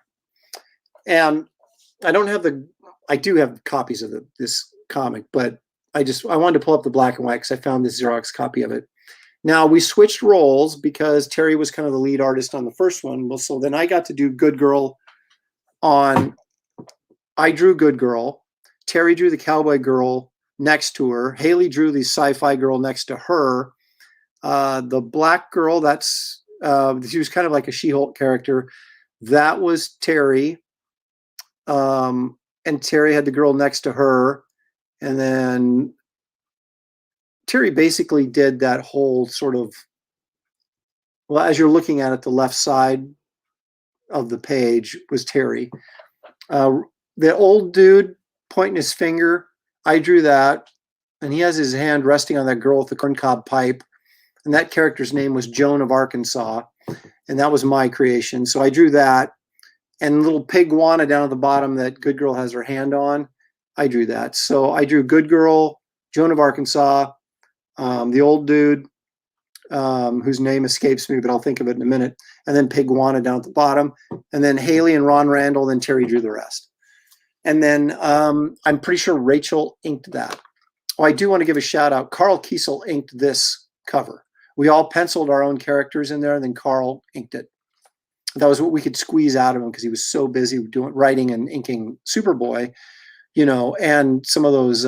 And I do have copies of this comic, but I wanted to pull up the black and white because I found this Xerox copy of it. Now, we switched roles because Terry was kind of the lead artist on the first one. Well, so then I got to do Good Girl I drew Good Girl. Terry drew the cowboy girl next to her. Haley drew the sci-fi girl next to her. The black girl, she was kind of like a She-Hulk character. That was Terry. And Terry had the girl next to her. And then Terry basically did that whole sort of, well, as you're looking at it, the left side of the page was Terry. The old dude pointing his finger, I drew that. And he has his hand resting on that girl with the corncob pipe. And that character's name was Joan of Arkansas. And that was my creation. So I drew that. And the little piguana down at the bottom that Good Girl has her hand on, I drew that. So I drew Good Girl, Joan of Arkansas, the old dude, whose name escapes me, but I'll think of it in a minute, and then Piguana down at the bottom, and then Haley and Ron Randall, then Terry drew the rest. And then I'm pretty sure Rachel inked that. Oh, I do want to give a shout out. Carl Kiesel inked this cover. We all penciled our own characters in there, and then Carl inked it. That was what we could squeeze out of him because he was so busy writing and inking Superboy, and some of those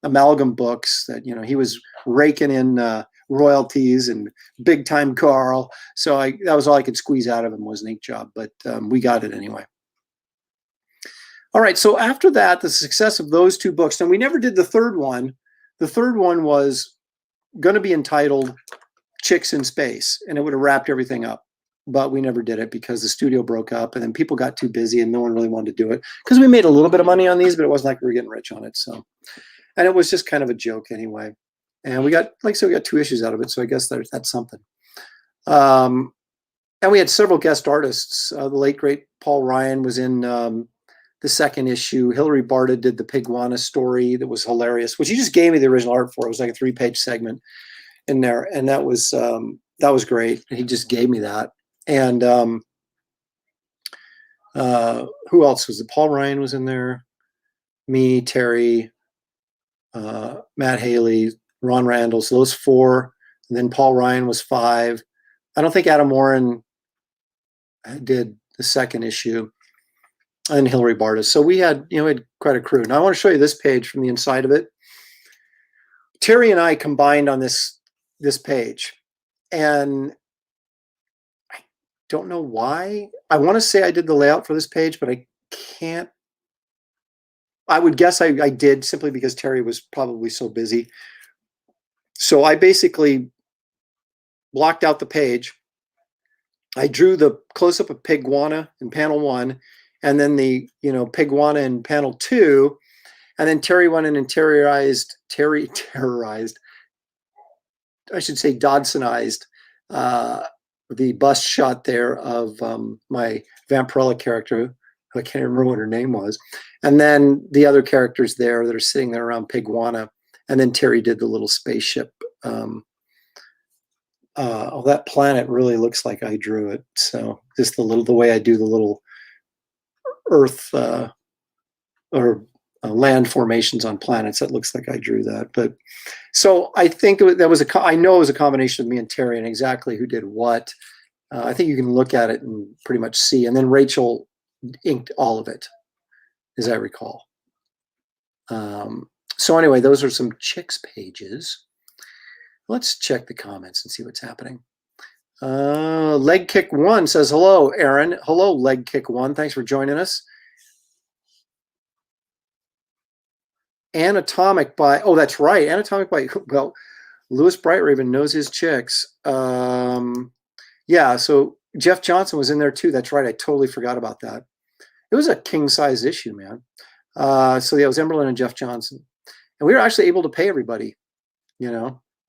amalgam books that, he was raking in royalties and big time Carl. So that was all I could squeeze out of him was an ink job, but we got it anyway. All right, so after that, the success of those 2 books, and we never did the third one. The third one was going to be entitled Chicks in Space, and it would have wrapped everything up. But we never did it because the studio broke up, and then people got too busy, and no one really wanted to do it because we made a little bit of money on these, but it wasn't like we were getting rich on it. So, and it was just kind of a joke anyway. And we got, like I said, we got 2 issues out of it, so I guess that's something. And we had several guest artists. The late great Paul Ryan was in the second issue. Hilary Barta did the Piguana story that was hilarious, which he just gave me the original art for. It was like a 3-page segment in there, and that was great. He just gave me that. And who else was it? Paul Ryan was in there. Me, Terry, Matt Haley, Ron Randall. So those 4. And then Paul Ryan was 5. I don't think Adam Warren did the second issue. And Hilary Barta. So we had, we had quite a crew. Now I want to show you this page from the inside of it. Terry and I combined on this page. And I don't know why. I want to say I did the layout for this page, but I can't I would guess I did, simply because Terry was probably so busy. So I basically blocked out the page. I drew the close-up of Piguana in panel 1, and then the Piguana in panel 2, and then Terry went in and terrorized, I should say Dodsonized, the bust shot there of my Vampirella character. I can't remember what her name was. And then the other characters there that are sitting there around Piguana. And then Terry did the little spaceship. That planet really looks like I drew it. So just the way I do the little Earth or land formations on planets, that looks like I drew that. But so I think that was I know it was a combination of me and Terry, and exactly who did what. I think you can look at it and pretty much see. And then Rachel inked all of it, as I recall. So anyway, those are some Chicks pages. Let's check the comments and see what's happening. Leg Kick 1 says, hello, Aaron. Hello, Leg Kick 1. Thanks for joining us. Anatomic by, oh, that's right. Anatomic by, well, Louis Brightraven knows his Chicks. Yeah, so Jeff Johnson was in there too. That's right. I totally forgot about that. It was a king-size issue, man. So yeah, it was Emberlyn and Jeff Johnson. And we were actually able to pay everybody,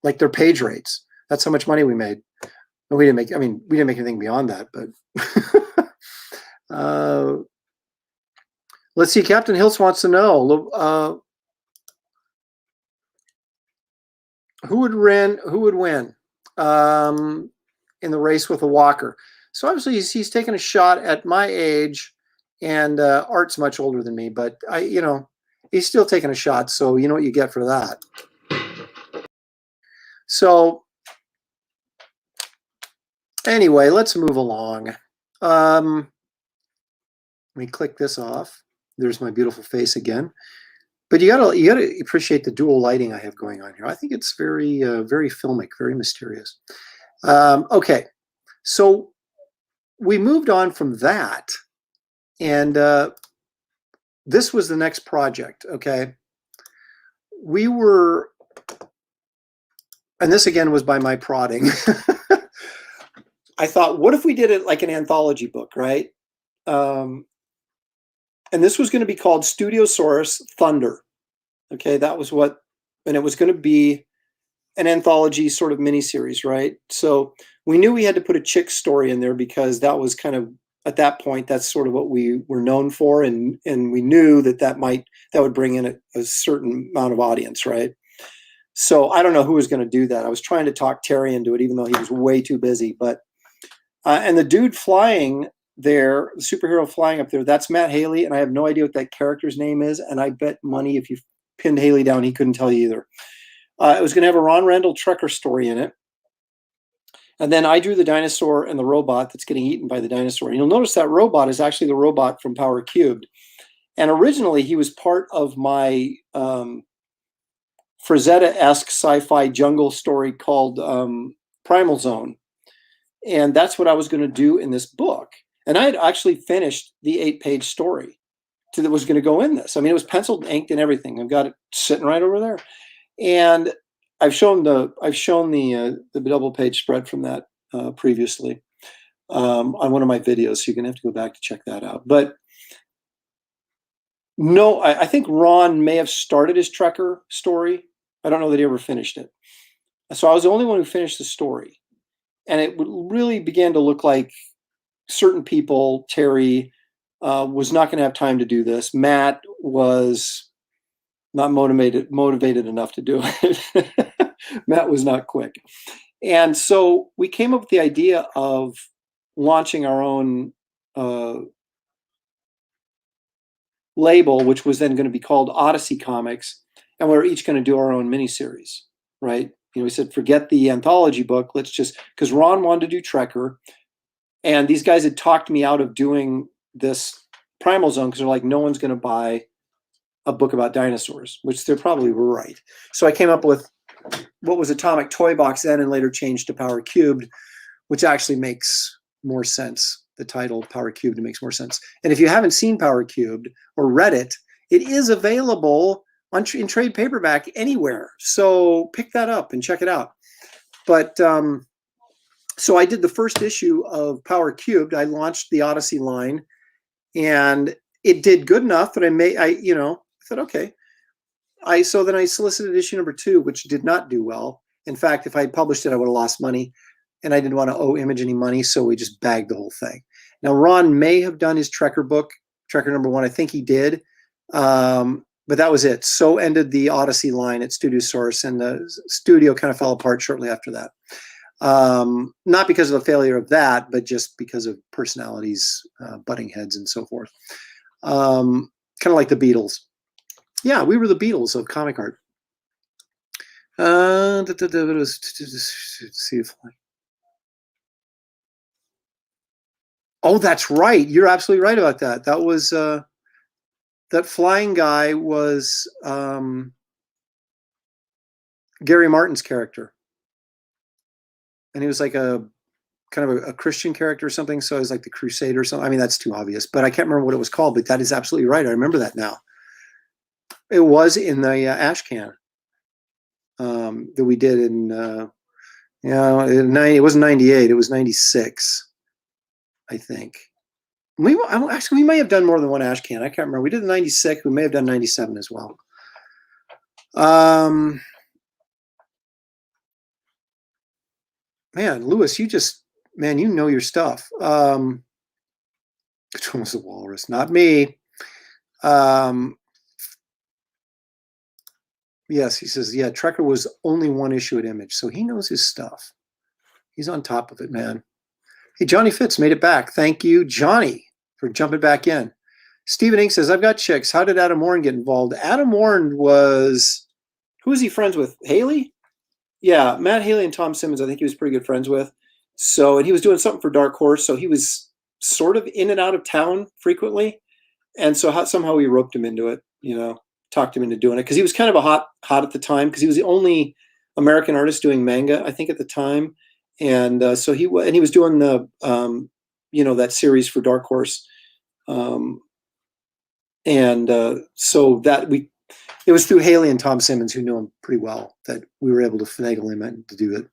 like their page rates. That's how much money we made. And we didn't make anything beyond that, but let's see. Captain Hills wants to know who would win in the race with a walker. So obviously he's taking a shot at my age, and Art's much older than me, but he's still taking a shot. So you know what you get for that. So anyway, let's move along. Let me click this off. There's my beautiful face again. But you gotta appreciate the dual lighting I have going on here. I think it's very very filmic, very mysterious. Okay, so we moved on from that, and this was the next project. Okay, we were, and this again was by my prodding. I thought, what if we did it like an anthology book, right? And this was going to be called Studiosaurus Thunder. Okay, that was what, and it was going to be an anthology sort of miniseries, right? So we knew we had to put a chick story in there because that was kind of, at that point, that's sort of what we were known for, and we knew that would bring in a certain amount of audience, right? So I don't know who was going to do that. I was trying to talk Terry into it, even though he was way too busy. But and the dude flying there, the superhero flying up there, that's Matt Haley, and I have no idea what that character's name is. And I bet money if you pinned Haley down, he couldn't tell you either. It was going to have a Ron Randall Trekker story in it. And then I drew the dinosaur and the robot that's getting eaten by the dinosaur. And you'll notice that robot is actually the robot from Power Cubed. And originally he was part of my Frazetta-esque sci-fi jungle story called Primal Zone. And that's what I was going to do in this book. And I had actually finished the 8-page story that was going to go in this. I mean, it was penciled, inked, and everything. I've got it sitting right over there. And I've shown the double-page spread from that previously on one of my videos, so you're gonna have to go back to check that out. But no, I think Ron may have started his Trekker story. I don't know that he ever finished it. So I was the only one who finished the story, and it really began to look like certain people, Terry, was not going to have time to do this. Matt was not motivated enough to do it. Matt was not quick. And so we came up with the idea of launching our own label, which was then going to be called Odyssey Comics. And we were each going to do our own miniseries, right? We said, forget the anthology book. Let's just, because Ron wanted to do Trekker. And these guys had talked me out of doing this Primal Zone because they're like, no one's going to buy a book about dinosaurs, which they probably were right. So I came up with what was Atomic Toy Box then and later changed to Power Cubed, which actually makes more sense. The title Power Cubed makes more sense. And if you haven't seen Power Cubed or read it, It is available in trade paperback anywhere. So pick that up and check it out. But so I did the first issue of Power Cubed. I launched the Odyssey line, and it did good enough that I thought, okay. So then I solicited issue number 2, which did not do well. In fact, if I had published it, I would have lost money, and I didn't want to owe Image any money, so we just bagged the whole thing. Now, Ron may have done his Trekker book, Trekker number 1. I think he did. But that was it. So ended the Odyssey line at Studio Source, and the studio kind of fell apart shortly after that. Not because of the failure of that, but just because of personalities, butting heads, and so forth. Kind of like the Beatles. Yeah, we were the Beatles of comic art. See if oh, that's right. You're absolutely right about that. That was that flying guy was Gary Martin's character, and he was like a kind of a Christian character or something. So it was like the Crusader or something. I mean, that's too obvious, but I can't remember what it was called. But that is absolutely right. I remember that now. It was in the ash can that we did in it wasn't 98. It was 96, I think. We may have done more than one ash can. I can't remember. We did the 96. We may have done 97 as well. Man, Lewis, you know your stuff. Which one was the walrus? Not me. Yes, he says, yeah, Trekker was only 1 issue at Image, so he knows his stuff. He's on top of it, man. Hey, Johnny Fitz made it back. Thank you, Johnny, for jumping back in. Stephen Inc. says, I've got chicks. How did Adam Warren get involved? Adam Warren was, who is he friends with? Haley? Yeah, Matt Haley and Tom Simmons, I think he was pretty good friends with. So, and he was doing something for Dark Horse, so he was sort of in and out of town frequently. And so somehow we roped him into it, talked him into doing it, because he was kind of a hot at the time, because he was the only American artist doing manga, I think, at the time. And so he was doing the that series for Dark Horse, so that it was through Haley and Tom Simmons, who knew him pretty well, that we were able to finagle him to do it.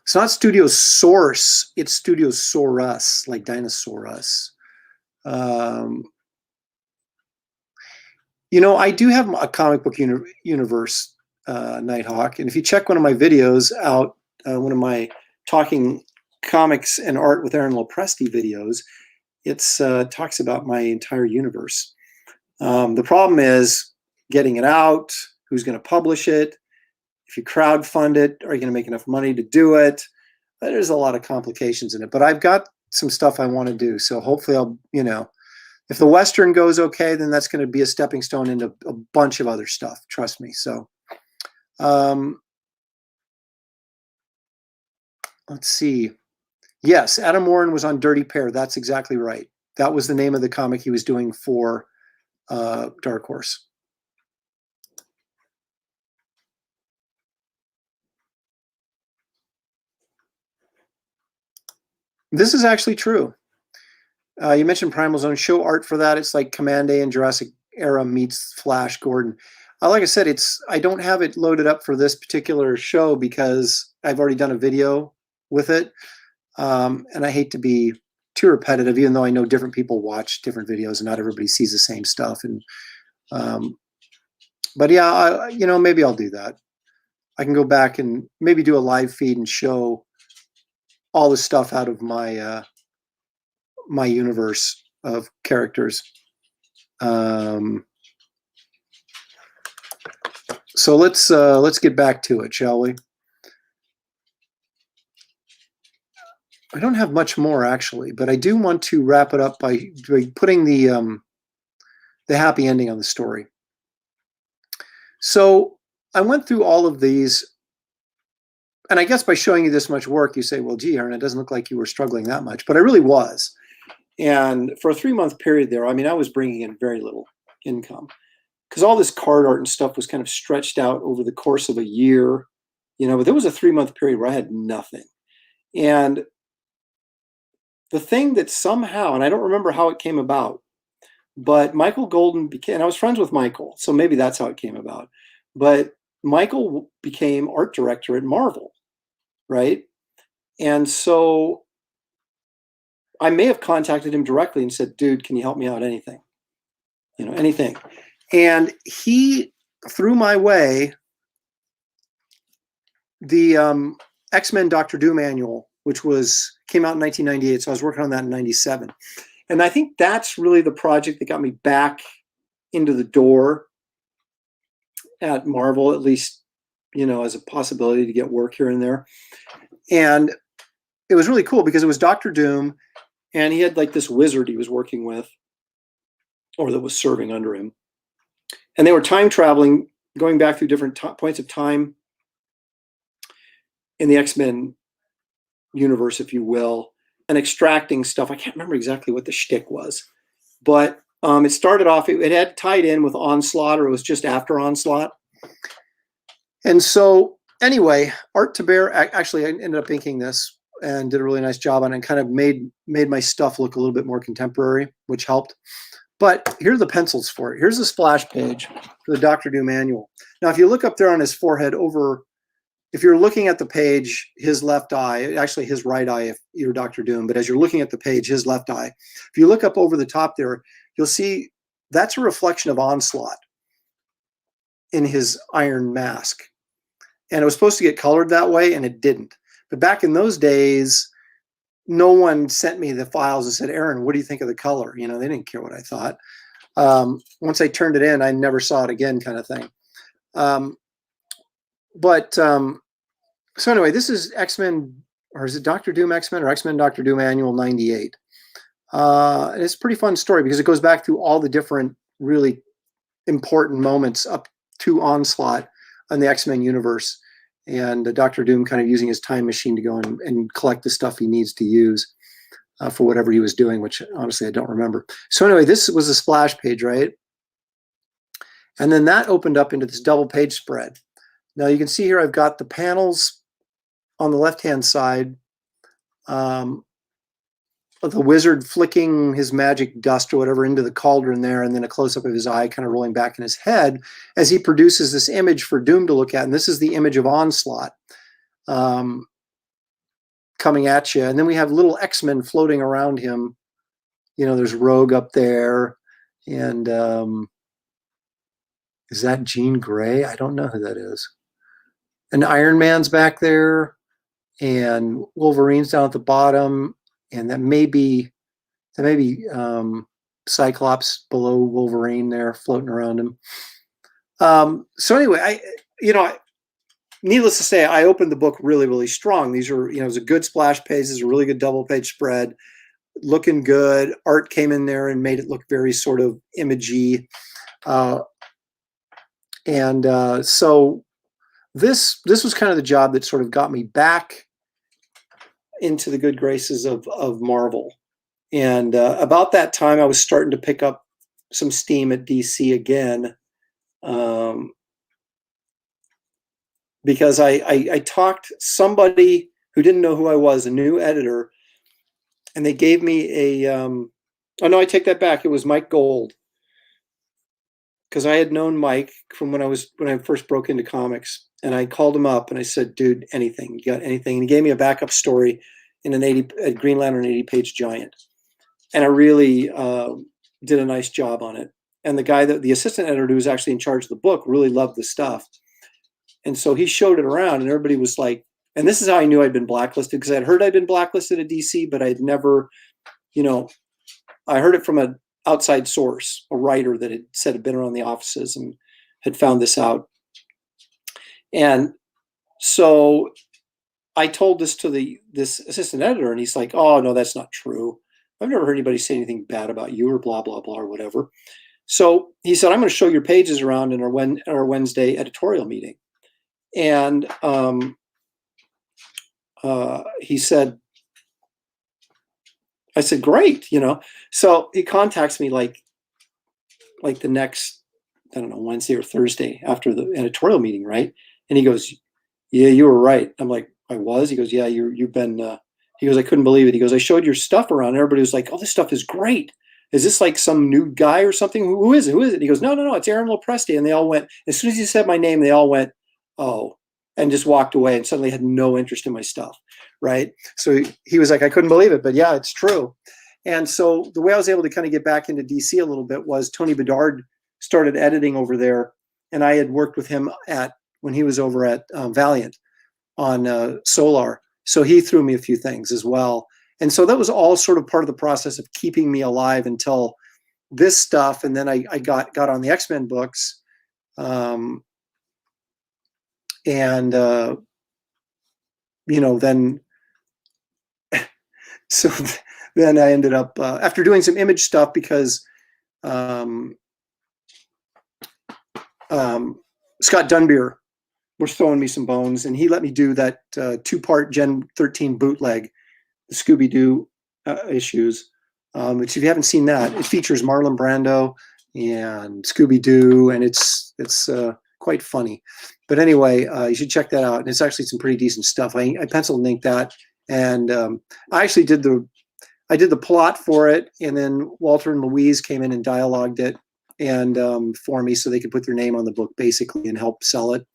It's not Studio Source, it's Studio Saurus, like Dinosaurus. I do have a comic book universe, Nighthawk, and if you check one of my videos out, one of my Talking Comics and Art with Aaron Lopresti videos, it's talks about my entire universe. The problem is getting it out, who's going to publish it, if you crowdfund it, are you going to make enough money to do it? There's a lot of complications in it, but I've got some stuff I want to do. So hopefully I'll, if the Western goes okay, then that's going to be a stepping stone into a bunch of other stuff. Trust me. So, let's see. Yes, Adam Warren was on Dirty Pair. That's exactly right. That was the name of the comic he was doing for Dark Horse. This is actually true. You mentioned Primal Zone. Show art for that. It's like Command A and Jurassic Era meets Flash Gordon. Like I said, I don't have it loaded up for this particular show because I've already done a video with it. And I hate to be too repetitive, even though I know different people watch different videos and not everybody sees the same stuff. And but yeah, maybe I'll do that. I can go back and maybe do a live feed and show all the stuff out of my my universe of characters. So let's get back to it, shall we? I don't have much more actually, but I do want to wrap it up by putting the happy ending on the story. So I went through all of these, and I guess by showing you this much work, you say, well, gee, Aaron, it doesn't look like you were struggling that much, but I really was. And for a 3-month period there, I mean, I was bringing in very little income because all this card art and stuff was kind of stretched out over the course of a year. But there was a 3-month period where I had nothing. And the thing that somehow, and I don't remember how it came about, but Michael Golden became, and I was friends with Michael, so maybe that's how it came about. But Michael became art director at Marvel, right? And so I may have contacted him directly and said, dude, can you help me out? Anything, anything. And he threw my way the X-Men Doctor Doom annual, which came out in 1998. So I was working on that in 97. And I think that's really the project that got me back into the door at Marvel, at least, as a possibility to get work here and there. And it was really cool because it was Doctor Doom, and he had like this wizard he was working with, or that was serving under him. And they were time traveling, going back through different points of time in the X-Men universe, if you will, and extracting stuff. I can't remember exactly what the shtick was, but it started off, it had tied in with Onslaught, or it was just after Onslaught. And so anyway, Art Taber, actually I ended up inking this and did a really nice job on it, and kind of made my stuff look a little bit more contemporary, which helped. But here are the pencils for it. Here's the splash page for the Doctor Doom manual. Now, if you look up there on his forehead if you're looking at the page, his left eye, actually his right eye if you're Doctor Doom, but as you're looking at the page, his left eye, if you look up over the top there, you'll see that's a reflection of Onslaught in his iron mask. And it was supposed to get colored that way, and it didn't. But back in those days, no one sent me the files and said, Aaron, what do you think of the color? They didn't care what I thought. Once I turned it in, I never saw it again, kind of thing. So anyway, this is X-Men, or is it Doctor Doom X-Men, or X-Men Doctor Doom Annual 98. And it's a pretty fun story because it goes back through all the different really important moments up to Onslaught on the X-Men universe, and Doctor Doom kind of using his time machine to go and collect the stuff he needs to use for whatever he was doing, which honestly I don't remember. So anyway, this was a splash page, right? And then that opened up into this double page spread. Now you can see here I've got the panels on the left-hand side of the wizard flicking his magic dust or whatever into the cauldron there, and then a close-up of his eye kind of rolling back in his head as he produces this image for Doom to look at. And this is the image of Onslaught coming at you. And then we have little X-Men floating around him. There's Rogue up there, and is that Jean Grey? I don't know who that is. And Iron Man's back there, and Wolverine's down at the bottom, and that may be Cyclops below Wolverine there, floating around him. So anyway, needless to say, I opened the book really, really strong. These are, it was a good splash page. This is a really good double page spread, looking good. Art came in there and made it look very sort of imagey. So this was kind of the job that sort of got me back into the good graces of Marvel. And about that time, I was starting to pick up some steam at DC again, because I talked somebody who didn't know who I was, a new editor, and they gave me oh no, I take that back. It was Mike Gold, because I had known Mike from when I first broke into comics. And I called him up and I said, dude, anything, you got anything? And he gave me a backup story in a Green Lantern 80-page giant. And I really did a nice job on it. And the assistant editor who was actually in charge of the book really loved the stuff. And so he showed it around, and everybody was like, and this is how I knew I'd been blacklisted, because I'd heard I'd been blacklisted at DC, but I'd never, I heard it from an outside source, a writer that had said had been around the offices and had found this out. And so I told this to this assistant editor, and he's like, oh, no, that's not true. I've never heard anybody say anything bad about you or blah, blah, blah, or whatever. So he said, I'm going to show your pages around in our Wednesday editorial meeting. And he said, I said, great, So he contacts me like the next, I don't know, Wednesday or Thursday after the editorial meeting, right? And he goes, Yeah, you were right. I'm like, I was. He goes, yeah, you've been. He goes, I couldn't believe it. He goes, I showed your stuff around. And everybody was like, oh, this stuff is great. Is this like some new guy or something? Who is it? Who is it? He goes, no, no, no, it's Aaron Lopresti. And they all went, as soon as he said my name, they all went, oh, and just walked away and suddenly had no interest in my stuff. Right. So he was like, I couldn't believe it. But yeah, it's true. And so the way I was able to kind of get back into DC a little bit was Tony Bedard started editing over there. And I had worked with him when he was over at Valiant on Solar. So he threw me a few things as well. And so that was all sort of part of the process of keeping me alive until this stuff. And then I got on the X-Men books. Then, so then I ended up, after doing some Image stuff, because Scott Dunbier was throwing me some bones, and he let me do that 2-part Gen 13 bootleg, the Scooby-Doo issues, which if you haven't seen that, it features Marlon Brando and Scooby-Doo, and it's quite funny. But anyway, you should check that out. And it's actually some pretty decent stuff. I pencil and inked that, and I actually did the plot for it, and then Walter and Louise came in and dialogued it and for me, so they could put their name on the book basically and help sell it.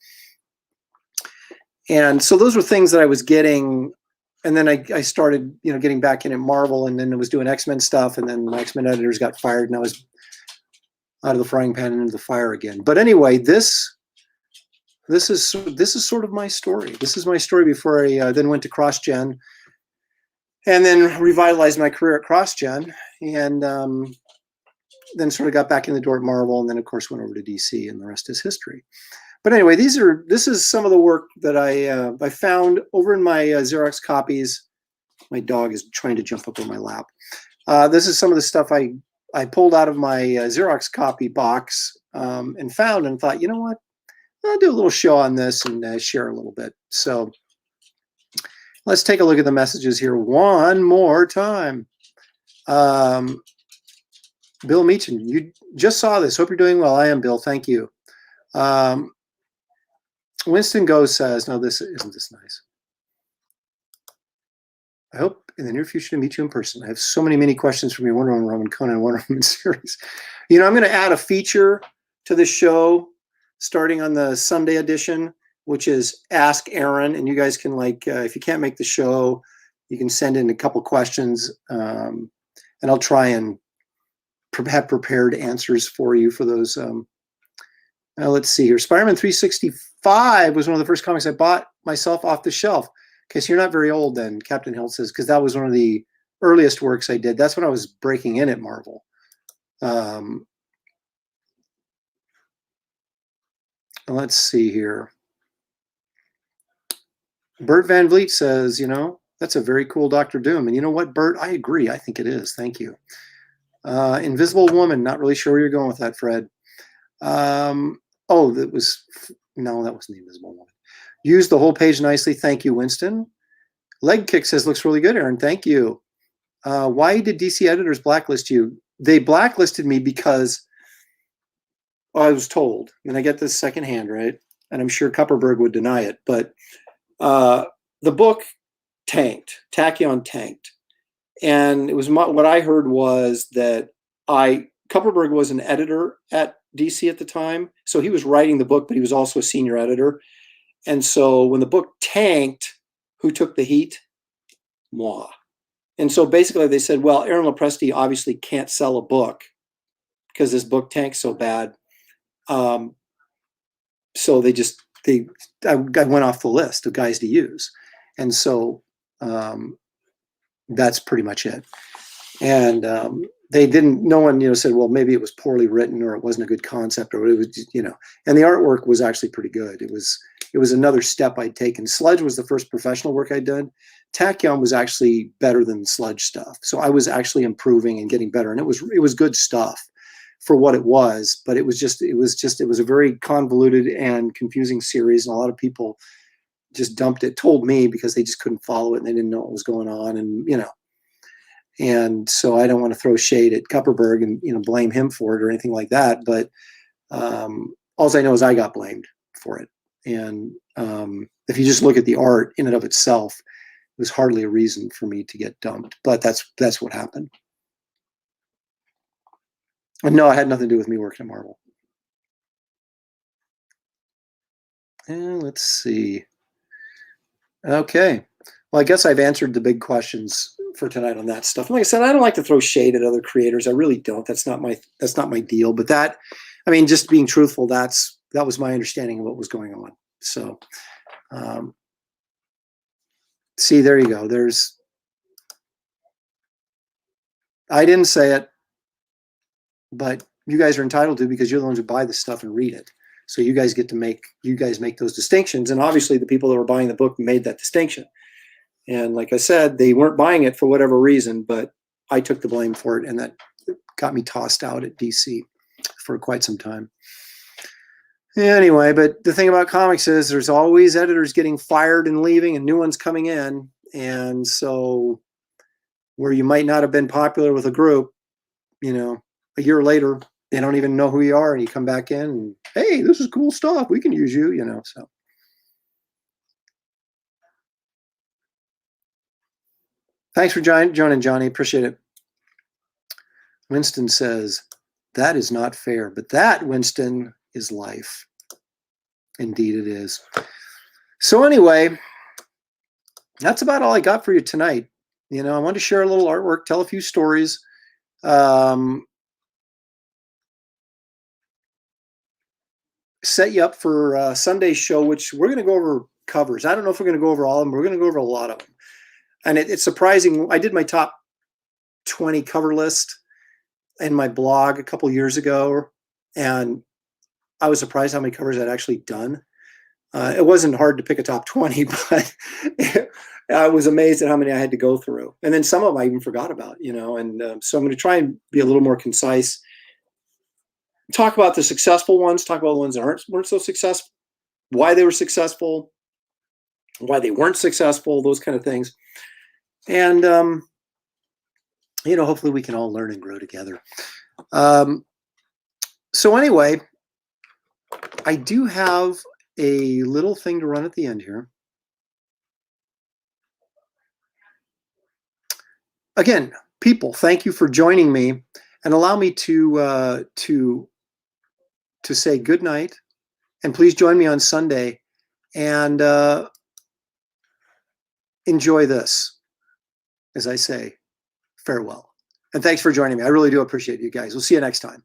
And so those were things that I was getting. And then I started, getting back in at Marvel, and then I was doing X-Men stuff, and then my X-Men editors got fired, and I was out of the frying pan and into the fire again. But anyway, this is sort of my story. This is my story before I then went to CrossGen, and then revitalized my career at CrossGen, and then sort of got back in the door at Marvel, and then of course went over to DC, and the rest is history. But anyway, this is some of the work that I found over in my Xerox copies. My dog is trying to jump up on my lap. This is some of the stuff I pulled out of my Xerox copy box and found, and thought, you know what, I'll do a little show on this and share a little bit. So let's take a look at the messages here one more time. Bill Meachin, you just saw this. Hope you're doing well. I am, Bill. Thank you. Winston Goes says, no, isn't this nice? I hope in the near future to meet you in person. I have so many questions from your Wonder Woman, Roman Conan, Wonder Woman series. I'm going to add a feature to the show starting on the Sunday edition, which is Ask Aaron. And you guys can, if you can't make the show, you can send in a couple questions, and I'll try and have prepared answers for you for those. Let's see here. Spider-Man 365 was one of the first comics I bought myself off the shelf. Okay, so you're not very old then, Captain Hilt says, because that was one of the earliest works I did. That's when I was breaking in at Marvel. Let's see here. Bert Van Vliet says, that's a very cool Dr. Doom. And you know what, Bert? I agree. I think it is. Thank you. Invisible Woman. Not really sure where you're going with that, Fred. No, that wasn't the Invisible Woman. Used the whole page nicely. Thank you, Winston. Leg Kick says, looks really good, Aaron. Thank you. Why did DC editors blacklist you? They blacklisted me because I was told, and I get this secondhand, right? And I'm sure Kupperberg would deny it, but the book tanked. Tachyon tanked. And it was what I heard was that Kupperberg was an editor at DC at the time. So he was writing the book, but he was also a senior editor. And so when the book tanked, who took the heat? Moi. And so basically they said, well, Aaron Lopresti obviously can't sell a book because this book tanked so bad. So I went off the list of guys to use. And so that's pretty much it. And no one, said, well, maybe it was poorly written or it wasn't a good concept or it was, and the artwork was actually pretty good. It was another step I'd taken. Sludge was the first professional work I'd done. Tachyon was actually better than Sludge stuff. So I was actually improving and getting better. And it was good stuff for what it was, but it was a very convoluted and confusing series. And a lot of people just dumped it, told me, because they just couldn't follow it and they didn't know what was going on. And, and so I don't want to throw shade at Kupperberg and, blame him for it or anything like that. But all I know is I got blamed for it. And if you just look at the art in and of itself, it was hardly a reason for me to get dumped. But that's what happened. And no, it had nothing to do with me working at Marvel. And let's see. Okay. Well, I guess I've answered the big questions for tonight on that stuff. Like I said, I don't like to throw shade at other creators. I really don't. That's not my deal. But just being truthful, that was my understanding of what was going on. So, see, there you go. I didn't say it, but you guys are entitled to, because you're the ones who buy this stuff and read it. So you guys make those distinctions. And obviously the people that were buying the book made that distinction. And like I said, they weren't buying it for whatever reason, but I took the blame for it, and that got me tossed out at DC for quite some time. Anyway, but the thing about comics is there's always editors getting fired and leaving and new ones coming in. And so where you might not have been popular with a group, a year later, they don't even know who you are, and you come back in and, hey, this is cool stuff. We can use you, so. Thanks for joining, Johnny. Appreciate it. Winston says, that is not fair. But that, Winston, is life. Indeed it is. So anyway, that's about all I got for you tonight. I wanted to share a little artwork, tell a few stories. Set you up for Sunday's show, which we're going to go over covers. I don't know if we're going to go over all of them. We're going to go over a lot of them. And it's surprising. I did my top 20 cover list in my blog a couple years ago, and I was surprised how many covers I'd actually done. It wasn't hard to pick a top 20, but I was amazed at how many I had to go through. And then some of them I even forgot about, and so I'm going to try and be a little more concise. Talk about the successful ones, talk about the ones that weren't so successful, why they were successful, why they weren't successful, those kind of things. And, hopefully we can all learn and grow together. So anyway, I do have a little thing to run at the end here. Again, people, thank you for joining me, and allow me to say good night, and please join me on Sunday and enjoy this as I say farewell. And thanks for joining me. I really do appreciate you guys. We'll see you next time.